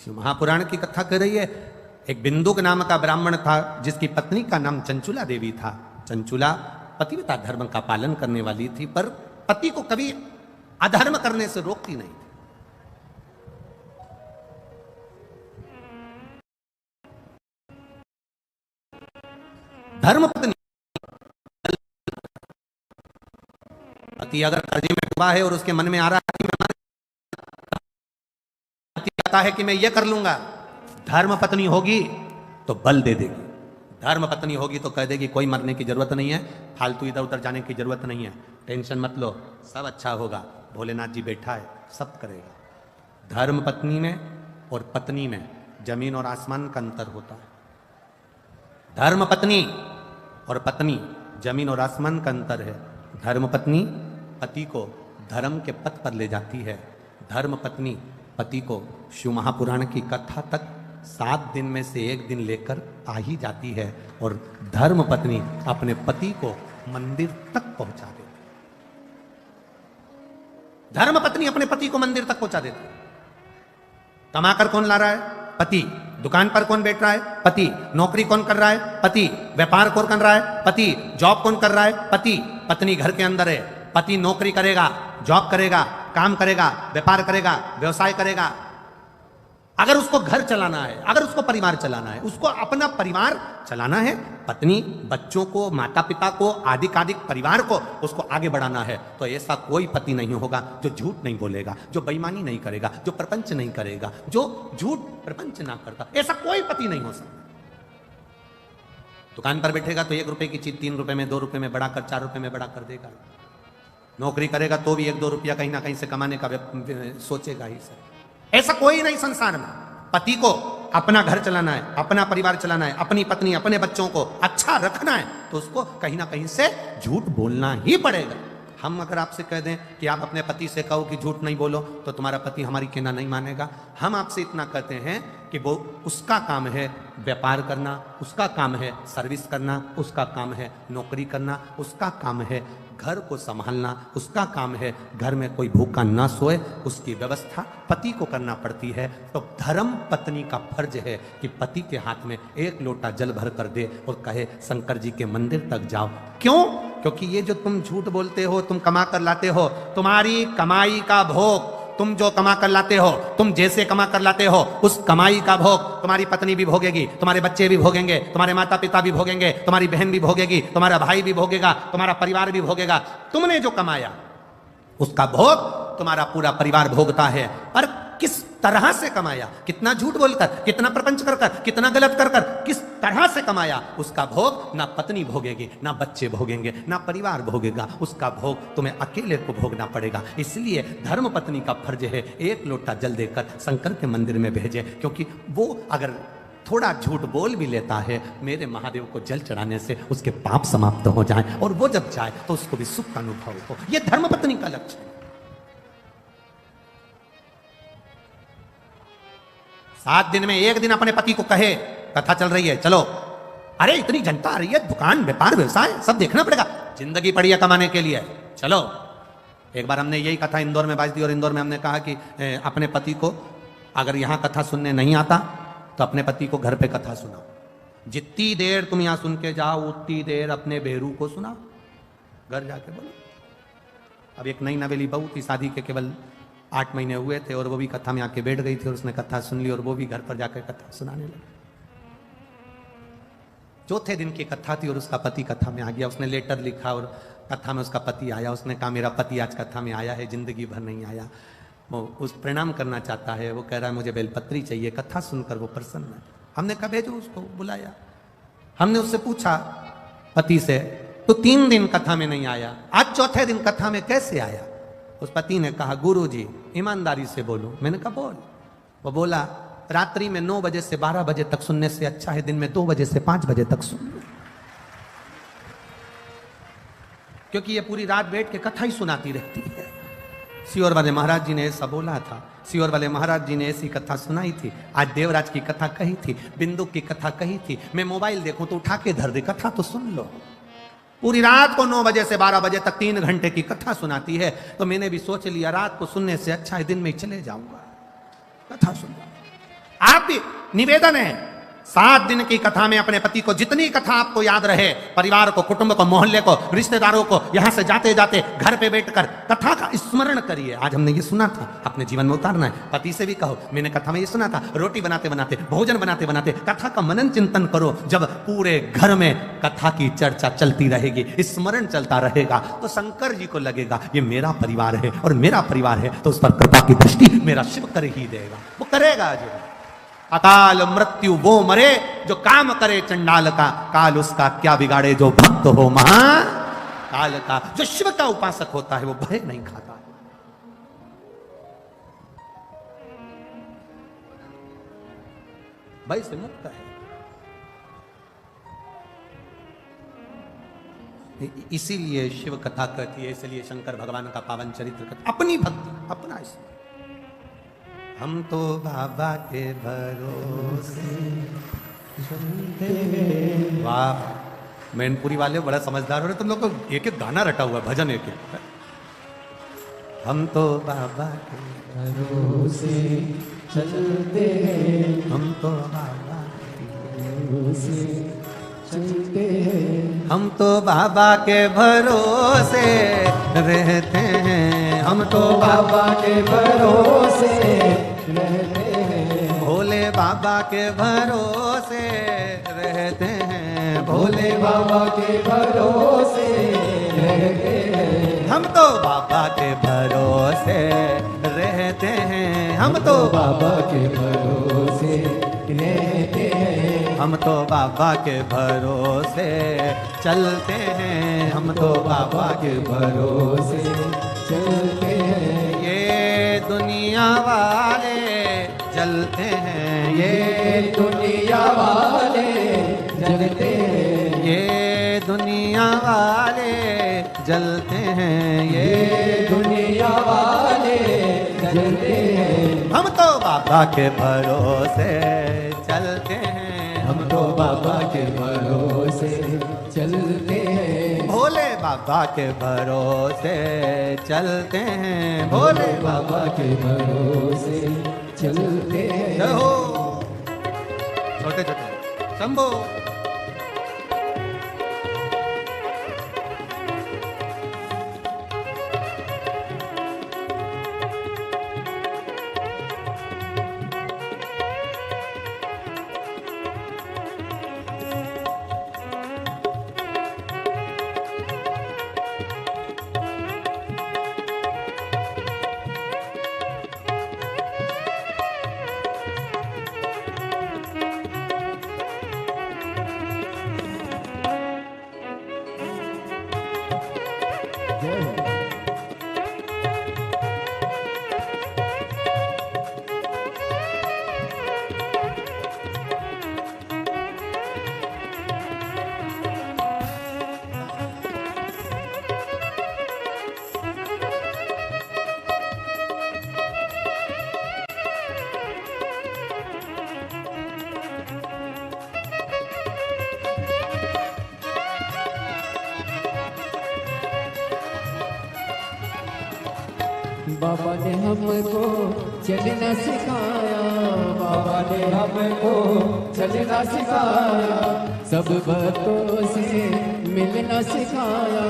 [SPEAKER 1] शिव महापुराण की कथा कर रही है। एक बिंदुक नाम का ब्राह्मण था जिसकी पत्नी का नाम चंचुला देवी था। चंचुला पतिव्रता धर्म का पालन करने वाली थी, पर पति को कभी अधर्म करने से रोकती नहीं। धर्म पत्नी, पति अगर कर्जे में डूबा है और उसके मन में आ रहा है कि मैं ये कर लूंगा, धर्म पत्नी होगी तो बल दे देगी। धर्म पत्नी होगी तो कह देगी कोई मरने की जरूरत नहीं है, फालतू इधर उधर जाने की जरूरत नहीं है, टेंशन मत लो, सब अच्छा होगा, भोलेनाथ जी बैठा है, सब करेगा। धर्म पत्नी में और पत्नी में जमीन और आसमान का अंतर होता है। धर्म पत्नी और पत्नी जमीन और आसमान का अंतर है। धर्म पत्नी पति को धर्म के पथ पर ले जाती है। धर्म पत्नी पति को शिव महापुराण की कथा तक 7 दिन में से 1 दिन लेकर आ ही जाती है, और धर्म पत्नी अपने पति को मंदिर तक पहुंचा देती। धर्म पत्नी अपने पति को मंदिर तक पहुंचा देती। कमाकर कौन ला रहा है? पति। दुकान पर कौन बैठ रहा है? पति। नौकरी कौन कर रहा है? पति। व्यापार कौन कर रहा है? पति। जॉब कौन कर रहा है? पति। पत्नी घर के अंदर है। पति नौकरी करेगा, जॉब करेगा, काम करेगा, व्यापार करेगा, व्यवसाय करेगा। अगर उसको घर चलाना है, अगर उसको परिवार चलाना है, उसको अपना परिवार चलाना है, पत्नी बच्चों को, माता पिता को, आदिक परिवार को उसको आगे बढ़ाना है, तो ऐसा कोई पति नहीं होगा जो झूठ नहीं बोलेगा, जो बेईमानी नहीं करेगा, जो प्रपंच नहीं करेगा, जो झूठ प्रपंच ना करता। ऐसा कोई पति नहीं हो सकता। दुकान पर बैठेगा तो 1 रुपए की चीज 3 रुपए में, 2 रुपए में बढ़ाकर 4 रुपए में बढ़ा कर देगा। नौकरी करेगा तो भी 1-2 रुपया कहीं ना कहीं से कमाने का सोचेगा ही सर। ऐसा कोई नहीं संसार में। पति को अपना घर चलाना है, अपना परिवार चलाना है, अपनी पत्नी अपने बच्चों को अच्छा रखना है, तो उसको कहीं ना कहीं से झूठ बोलना ही पड़ेगा। हम अगर आपसे कह दें कि आप अपने पति से कहो कि झूठ नहीं बोलो, तो तुम्हारा पति हमारी कहना नहीं मानेगा। हम आपसे इतना कहते हैं कि वो उसका काम है व्यापार करना, उसका काम है सर्विस करना, उसका काम है नौकरी करना, उसका काम है घर को संभालना, उसका काम है घर में कोई भूखा ना सोए, उसकी व्यवस्था पति को करना पड़ती है। तो धर्म पत्नी का फर्ज है कि पति के हाथ में एक लोटा जल भर कर दे और कहे शंकर जी के मंदिर तक जाओ। क्यों? क्योंकि ये जो तुम झूठ बोलते हो, तुम कमा कर लाते हो, तुम्हारी कमाई का भोग, तुम जो कमा कर लाते हो, तुम जैसे कमा कर लाते हो, उस कमाई का भोग तुम्हारी पत्नी भी भोगेगी, तुम्हारे बच्चे भी भोगेंगे, तुम्हारे माता पिता भी भोगेंगे, तुम्हारी बहन भी भोगेगी, तुम्हारा भाई भी भोगेगा, तुम्हारा परिवार भी भोगेगा। तुमने जो कमाया उसका भोग तुम्हारा पूरा परिवार भोगता है। पर किस तरह से कमाया, कितना झूठ बोलकर, कितना प्रपंच कर कर, कितना गलत कर कर, किस तरह से कमाया, उसका भोग ना पत्नी भोगेगी, ना बच्चे भोगेंगे, ना परिवार भोगेगा, उसका भोग तुम्हें अकेले को भोगना पड़ेगा। इसलिए धर्म पत्नी का फर्ज है एक लोटा जल देकर शंकर के मंदिर में भेजे, क्योंकि वो अगर थोड़ा झूठ बोल भी लेता है, मेरे महादेव को जल चढ़ाने से उसके पाप समाप्त हो जाए, और वो जब जाए तो उसको भी सुख का अनुभव हो। यह धर्म पत्नी का लक्ष्य है। 7 दिन में 1 दिन अपने पति को कहे कथा चल रही है चलो, अरे इतनी जनता आ रही है, दुकान व्यापार व्यवसाय सब देखना पड़ेगा, जिंदगी पड़ी है कमाने के लिए, चलो। एक बार हमने यही कथा इंदौर में बाज दी, और इंदौर में हमने कहा कि अपने पति को अगर यहां कथा सुनने नहीं आता तो अपने पति को घर पे कथा सुनाओ, जितनी देर तुम यहां सुन के जाओ उतनी देर अपने बेरू को सुनाओ, घर जाके बोलो। अब एक नई नवेली बहू थी, शादी के केवल 8 महीने हुए थे, और वो भी कथा में आके बैठ गई थी, और उसने कथा सुन ली, और वो भी घर पर जाकर कथा सुनाने लगी। चौथे दिन की कथा थी और उसका पति कथा में आ गया, उसने लेटर लिखा और कथा में उसका पति आया, उसने कहा मेरा पति आज कथा में आया है, जिंदगी भर नहीं आया, वो उस प्रणाम करना चाहता है, वो कह रहा है मुझे बेलपत्री चाहिए, कथा सुनकर वो प्रसन्न है। हमने कहा भेजो उसको, बुलाया। हमने उससे पूछा पति से, तो 3 दिन कथा में नहीं आया, आज चौथे दिन कथा में कैसे आया? उस पति ने कहा गुरुजी ईमानदारी से बोलो। मैंने कहा बोल। वो बोला रात्रि में 9 बजे से 12 बजे तक सुनने से अच्छा है दिन में 2 बजे से 5 बजे तक सुन लो, क्योंकि ये पूरी रात बैठ के कथा ही सुनाती रहती है। सियोर वाले महाराज जी ने ऐसा बोला था, सियोर वाले महाराज जी ने ऐसी कथा सुनाई थी, आज देवराज की कथा कही थी, बिंदु की कथा कही थी, मैं मोबाइल देखूं तो उठा के धर दे, कथा तो सुन लो। पूरी रात को 9 बजे से 12 बजे तक 3 घंटे की कथा सुनाती है, तो मैंने भी सोच लिया रात को सुनने से अच्छा है दिन में ही चले जाऊंगा, कथा सुनूंगा। आप भी निवेदन है 7 दिन की कथा में अपने पति को जितनी कथा आपको याद रहे, परिवार को, कुटुंब को, मोहल्ले को, रिश्तेदारों को, यहां से जाते जाते घर पे बैठकर कथा का स्मरण करिए। आज हमने ये सुना था, अपने जीवन में उतारना है। पति से भी कहो मैंने कथा में ये सुना था, रोटी बनाते बनाते, भोजन बनाते बनाते कथा का मनन चिंतन करो। जब पूरे घर में कथा की चर्चा चलती रहेगी, स्मरण चलता रहेगा, तो शंकर जी को लगेगा ये मेरा परिवार है, और मेरा परिवार है तो उस पर कृपा की दृष्टि मेरा शिव कर ही देगा, वो करेगा। जो अकाल मृत्यु वो मरे जो काम करे चंडाल का, काल उसका क्या बिगाड़े जो भक्त हो महाकाल का। जो शिव का उपासक होता है वो भय नहीं खाता। भय से मुक्त है। इसीलिए शिव कथा कहती है, इसलिए शंकर भगवान का पावन चरित्र कहती, अपनी भक्ति अपना। इसलिए हम तो बाबा के भरोसे। वाह, मैनपुरी वाले बड़ा समझदार हो रहे, तुम लोग को एक एक गाना रटा हुआ, भजन एक एक। हम तो बाबा के
[SPEAKER 2] भरोसे चलते हैं,
[SPEAKER 1] हम तो बाबा के
[SPEAKER 2] भरोसे चलते हैं,
[SPEAKER 1] हम तो बाबा के भरोसे रहते हैं, हम तो
[SPEAKER 2] बाबा के भरोसे रहते हैं,
[SPEAKER 1] भोले बाबा के भरोसे रहते हैं,
[SPEAKER 2] भोले बाबा के भरोसे रहते हैं,
[SPEAKER 1] हम तो बाबा के भरोसे रहते हैं, हम तो
[SPEAKER 2] बाबा के भरोसे रहते हैं,
[SPEAKER 1] हम तो बाबा के भरोसे चलते हैं, हम तो बाबा के भरोसे
[SPEAKER 2] चलते हैं।
[SPEAKER 1] ये दुनिया वाले जलते हैं ये
[SPEAKER 2] दुनिया वाले जलते हैं,
[SPEAKER 1] ये दुनिया वाले जलते हैं ये
[SPEAKER 2] दुनिया वाले जलते हैं।
[SPEAKER 1] हम तो बाबा के भरोसे चलते हैं,
[SPEAKER 2] हम तो बाबा के भरोसे चलते हैं,
[SPEAKER 1] भोले बाबा के भरोसे चलते हैं, भोले
[SPEAKER 2] बाबा के भरोसे चलते हैं।
[SPEAKER 1] जय हो छोटे छोटे शंभो।
[SPEAKER 2] जय हो। बाबा ने हमको चलना सिखाया, बाबा ने हमको चलना सिखाया, सब भक्तों से मिलना सिखाया,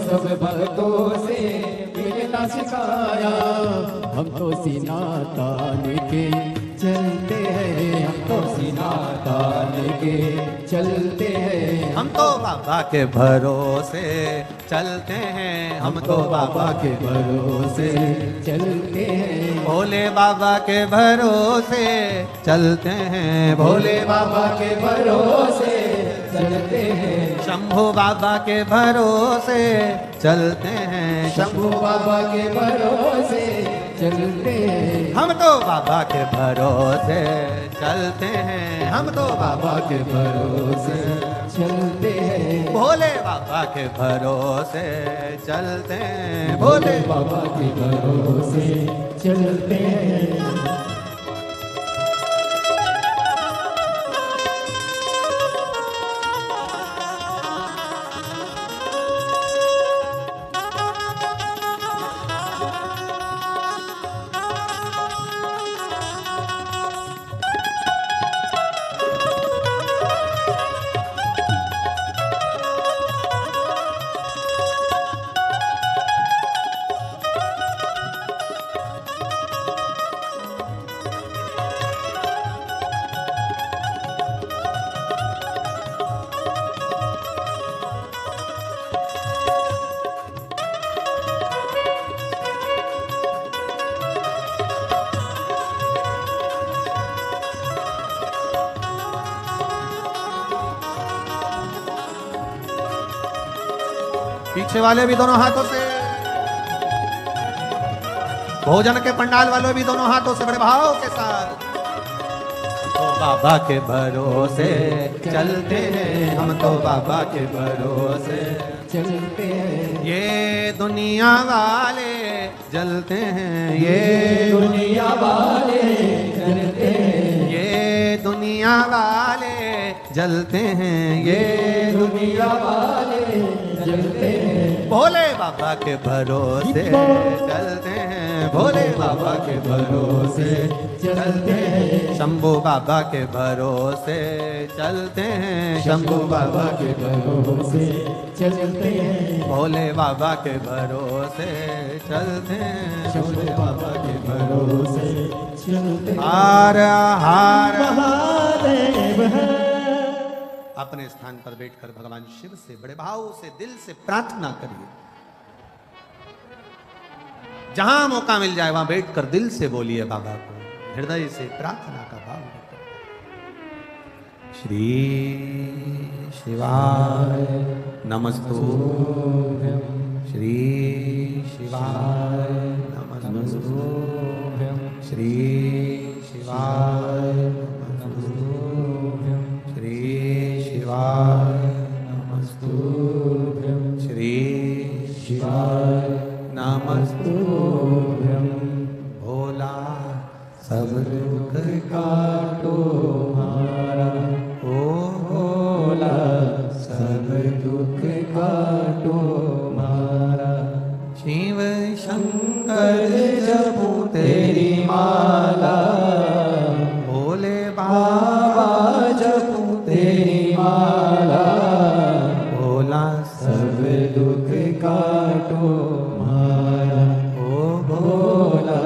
[SPEAKER 2] सब भक्तों से मिलना सिखाया। हम तो सीना तान के चलते हैं, हम तो सीना तान के चलते हैं,
[SPEAKER 1] हम तो बाबा के भरोसे चलते हैं, हम तो बाबा के
[SPEAKER 2] भरोसे चलते हैं,
[SPEAKER 1] भोले बाबा के भरोसे चलते हैं, भोले
[SPEAKER 2] बाबा के भरोसे चलते हैं,
[SPEAKER 1] शंभू बाबा के भरोसे चलते हैं,
[SPEAKER 2] शंभू बाबा के भरोसे चलते हैं।
[SPEAKER 1] हम तो बाबा के भरोसे चलते हैं, हम तो बाबा
[SPEAKER 2] के भरोसे चलते हैं,
[SPEAKER 1] भोले बाबा के भरोसे चलते हैं, भोले
[SPEAKER 2] बाबा के भरोसे चलते हैं।
[SPEAKER 1] पीछे वाले भी दोनों हाथों से, भोजन के पंडाल वाले भी दोनों हाथों से बड़े भाव के साथ। तो बाबा के भरोसे चलते हैं, हम तो बाबा के भरोसे
[SPEAKER 2] चलते हैं,
[SPEAKER 1] ये दुनिया वाले जलते हैं, ये
[SPEAKER 2] दुनिया वाले चलते हैं,
[SPEAKER 1] ये दुनिया वाले जलते हैं, ये
[SPEAKER 2] दुनिया वाले चलते हैं,
[SPEAKER 1] भोले बाबा के भरोसे चलते हैं, भोले बाबा के भरोसे
[SPEAKER 2] चलते हैं,
[SPEAKER 1] शंभू बाबा के भरोसे चलते हैं, शंभू बाबा के
[SPEAKER 2] भरोसे चलते हैं,
[SPEAKER 1] भोले बाबा के भरोसे चलते हैं,
[SPEAKER 2] शंभू बाबा के भरोसे चलते हैं।
[SPEAKER 1] हार हार
[SPEAKER 2] महादेव है।
[SPEAKER 1] अपने स्थान पर बैठकर भगवान शिव से बड़े भाव से दिल से प्रार्थना करिए। जहां मौका मिल जाए वहां बैठकर दिल से बोलिए बाबा को, हृदय से प्रार्थना का भाव लेकर। श्री शिवाय नमस्तुभ्यं, श्री शिवाय नमस्तुभ्यं, श्री शिवाय
[SPEAKER 2] शिवाय नमस्तुभ्यं
[SPEAKER 1] श्री शिवाय
[SPEAKER 2] नमस्तुभ्यं
[SPEAKER 1] श्री
[SPEAKER 2] शिवाय
[SPEAKER 1] नमस्तुभ्यं भोला सब दुख
[SPEAKER 2] काटो हमारा
[SPEAKER 1] ओ
[SPEAKER 2] भोला सब दुख काटो हमारा
[SPEAKER 1] शिव शंकर जपो
[SPEAKER 2] तेरी माला
[SPEAKER 1] भोले
[SPEAKER 2] बाबा जपो तेरी माला
[SPEAKER 1] भोला
[SPEAKER 2] सब दुख काटो हमारा
[SPEAKER 1] ओ
[SPEAKER 2] भोला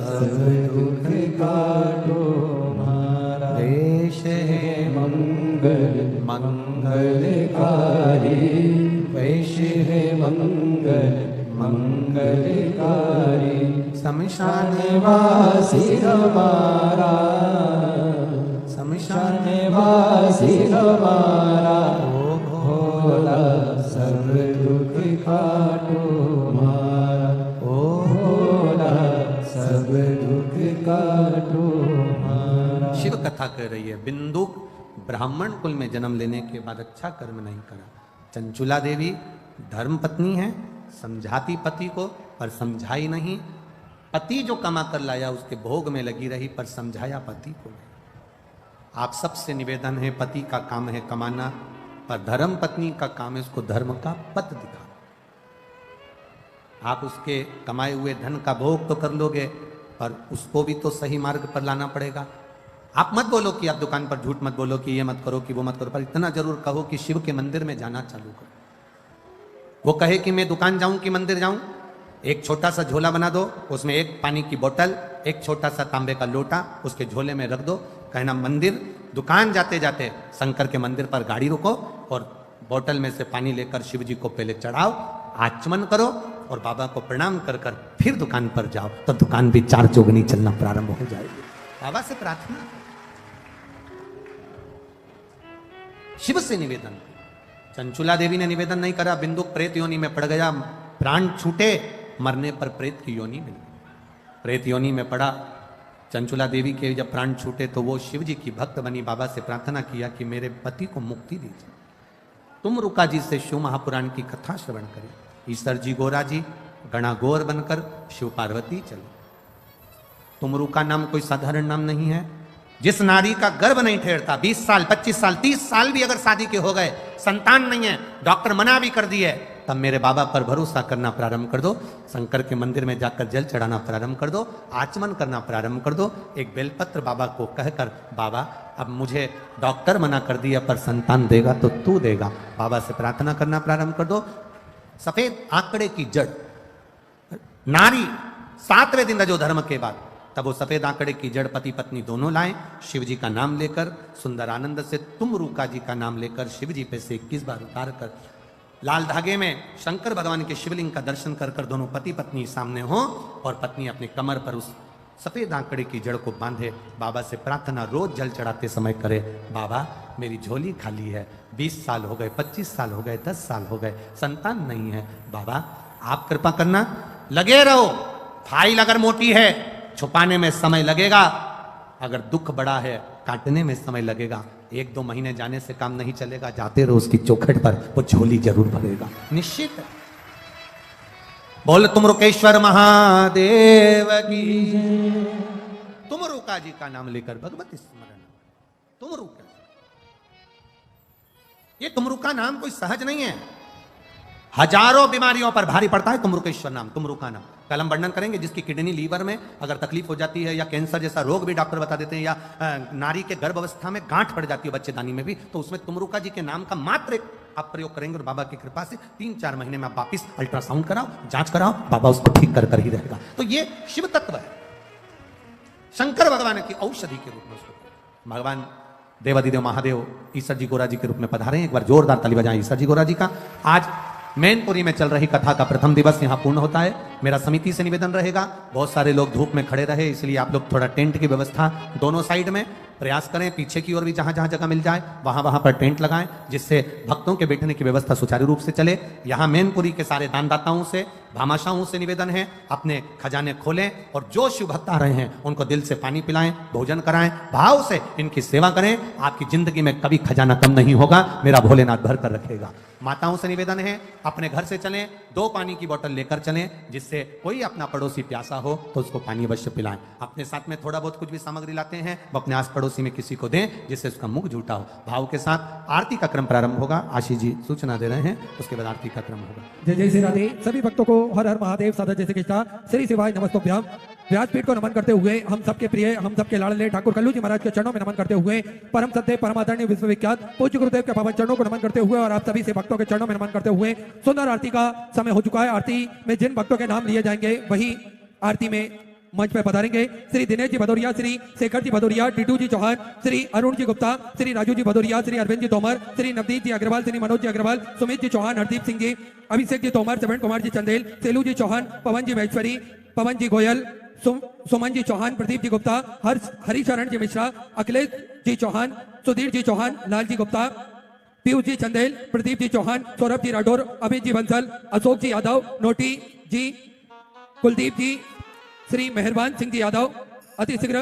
[SPEAKER 2] सब दुख काटो हमारा
[SPEAKER 1] देश है
[SPEAKER 2] मंगल मंगलकारी वैश्य है मंगल मंगलकारी
[SPEAKER 1] शमशान
[SPEAKER 2] निवासी हमारा
[SPEAKER 1] शमशान
[SPEAKER 2] निवासी हमारा
[SPEAKER 1] ओ
[SPEAKER 2] भोला सब दुख काटो हमारा
[SPEAKER 1] ओ
[SPEAKER 2] भोला सब दुख काटो हमारा।
[SPEAKER 1] शिव कथा कह रही है। बिंदुक ब्राह्मण कुल में जन्म लेने के बाद अच्छा कर्म नहीं करा। चंचुला देवी धर्म पत्नी है, समझाती पति को पर समझाई नहीं। पति जो कमा कर लाया उसके भोग में लगी रही पर समझाया पति को नहीं। आप सबसे निवेदन है, पति का काम है कमाना, पर धर्म पत्नी का काम है उसको धर्म का पथ दिखाना। आप उसके कमाए हुए धन का भोग तो कर लोगे पर उसको भी तो सही मार्ग पर लाना पड़ेगा। आप मत बोलो कि आप दुकान पर झूठ मत बोलो कि ये मत करो कि वो मत करो, पर इतना जरूर कहो कि शिव के मंदिर में जाना चालू करो। वो कहे कि मैं दुकान जाऊं कि मंदिर जाऊं, एक छोटा सा झोला बना दो, उसमें एक पानी की बोतल, एक छोटा सा तांबे का लोटा उसके झोले में रख दो, कहना मंदिर, दुकान जाते जाते शंकर के मंदिर पर गाड़ी रोको और बोतल में से पानी लेकर शिव जी को पहले चढ़ाओ, आचमन करो और बाबा को प्रणाम कर कर फिर दुकान पर जाओ, तो दुकान भी चार चौगनी चलना प्रारंभ हो जाएगी। बाबा से प्रार्थना, शिव से निवेदन। चंचुला देवी ने निवेदन नहीं करा, बिंदुक प्रेत योनि में पड़ गया, प्राण छूटे, मरने पर प्रेत की योनि मिल गई। प्रेत योनि में पड़ा, चंचुला देवी के जब प्राण छूटे तो वो शिव जी की भक्त बनी, बाबा से प्रार्थना किया कि मेरे पति को मुक्ति दीजिए। तुम रुका जी से शिव महापुराण की कथा श्रवण करें। ईश्वर जी गोरा जी गणागोर बनकर शिव पार्वती चले। तुमरू का नाम कोई साधारण नाम नहीं है। जिस नारी का गर्भ नहीं ठहरता, 20 साल 25 साल 30 साल भी अगर शादी के हो गए, संतान नहीं है, डॉक्टर मना भी कर दिए, तब मेरे बाबा पर भरोसा करना प्रारंभ कर दो। शंकर के मंदिर में जाकर जल चढ़ाना प्रारंभ कर दो, आचमन करना प्रारंभ कर दो। एक बेलपत्र बाबा को कहकर, बाबा अब मुझे डॉक्टर मना कर दिया पर संतान देगा तो तू देगा, बाबा से प्रार्थना करना प्रारंभ कर दो। सफेद आंकड़े की जड़ नारी 7वें दिन रजो धर्म के बाद, तब वो सफेद आंकड़े की जड़ पति पत्नी दोनों लाए, शिव जी का नाम लेकर, सुंदर आनंद से तुम रूका जी का नाम लेकर शिव जी पे से 21 बार उतार कर लाल धागे में शंकर भगवान के शिवलिंग का दर्शन कर कर दोनों पति पत्नी सामने हो और पत्नी अपने कमर पर उस सफेद आंकड़े की जड़ को बांधे। बाबा से प्रार्थना रोज जल चढ़ाते समय करे, बाबा मेरी झोली खाली है, 20 साल हो गए, 25 साल हो गए, 10 साल हो गए, संतान नहीं है, बाबा आप कृपा करना। लगे रहो, फाइल अगर मोटी है छुपाने में समय लगेगा, अगर दुख बड़ा है काटने में समय लगेगा, 1-2 महीने जाने से काम नहीं चलेगा, जाते रहो उसकी चौखट पर, वो झोली जरूर भरेगा, निश्चित है। बोल तुम रुकेश्वर महादेव की, तुम रुका जी का नाम लेकर भगवती स्मरण, तुम रुका। ये तुम रुका नाम कोई सहज नहीं है, हजारों बीमारियों पर भारी पड़ता है तुमरुकेश्वर नाम, तुमरुका नाम। कल हम वर्णन करेंगे जिसकी किडनी लीवर में अगर तकलीफ हो जाती है या कैंसर जैसा रोग भी डॉक्टर बता देते हैं, या नारी के गर्भ अवस्था में गांठ पड़ जाती है बच्चेदानी में भी, तो उसमें तुमरुका जी के नाम का मात्र एक आप प्रयोग करेंगे और बाबा की कृपा से 3-4 महीने में आप वापिस अल्ट्रासाउंड कराओ, जांच कराओ, बाबा उसको ठीक कर कर ही रहेगा। तो ये शिव तत्व है, शंकर भगवान की औषधि के रूप में उसको भगवान देवादिदेव महादेव ईश्वर जी गोरा जी के रूप में पधारे। एक बार जोरदार ताली बजाएं ईश्वर जी गोरा जी का। आज मैनपुरी में चल रही कथा का प्रथम दिवस यहाँ पूर्ण होता है। मेरा समिति से निवेदन रहेगा, बहुत सारे लोग धूप में खड़े रहे, इसलिए आप लोग थोड़ा टेंट की व्यवस्था दोनों साइड में, प्रयास करें पीछे की ओर भी जहां जहां जगह मिल जाए वहां वहां पर टेंट लगाएं, जिससे भक्तों के बैठने की व्यवस्था सुचारू रूप से चले। यहां मैनपुरी के सारे दानदाताओं से, भामाशाहों से निवेदन है, अपने खजाने खोलें और जो शिव भक्त आ रहे हैं उनको दिल से पानी पिलाएं, भोजन कराएं, भाव से इनकी सेवा करें। आपकी जिंदगी में कभी खजाना कम नहीं होगा, मेरा भोलेनाथ भर कर रखेगा। माताओं से निवेदन है, अपने घर से चलें, 2 पानी की बोतल लेकर चलें, जिससे कोई अपना पड़ोसी प्यासा हो तो उसको पानी अवश्य पिलाएं। अपने साथ में थोड़ा बहुत कुछ भी सामग्री लाते हैं वो अपने आस पड़ोसी में किसी को दें, जिससे उसका मुख झूठा हो। भाव के साथ आरती का क्रम प्रारंभ होगा। आशीष जी सूचना दे रहे हैं, उसके बाद आरती का क्रम होगा।
[SPEAKER 3] जय जय श्री राधे। सभी भक्तों को हर हर महादेव, सादा जैसे कृष्णा, श्री शिवाय नमस्तोभ्याम। व्यासपीठ को नमन करते हुए हम सबके प्रिय, हम सबके लाडले ठाकुर कल्लू जी महाराज के चरणों में नमन करते हुए, परम सत्य परमादरणीय विश्वविख्यात पूज्य गुरुदेव के पावन चरणों को नमन करते हुए और आप सभी से भक्तों के चरणों में नमन करते हुए सुंदर आरती का समय हो चुका है। आरती में जिन भक्तों के नाम लिए जाएंगे वही आरती में मंच पर पधारेंगे। श्री दिनेश जी भदौरिया, श्री शेखर जी भदौरिया, टीटू जी चौहान, श्री अरुण जी गुप्ता, श्री राजू जी भदौरिया, श्री अरविंद जी तोमर, श्री नवदीप जी अग्रवाल, श्री मनोज जी अग्रवाल, सुमित जी चौहान, हरदीप सिंह जी, अभिषेक जी तोमर, श्रवण कुमार जी चंदेल, सेलू जी चौहान, पवन जी महेश्वरी, पवन जी गोयल, सुमन जी चौहान, प्रदीप जी गुप्ता, हरिशरण जी मिश्रा, अखिलेश जी चौहान, सुधीर जी चौहान, लाल जी गुप्ता, पीयूष जी चंदेल, प्रदीप जी चौहान, सौरभ जी राठौर, अमित जी बंसल, अशोक जी यादव, नोटी जी, कुलदीप जी, श्री मेहरबान सिंह जी यादव, अति शीघ्र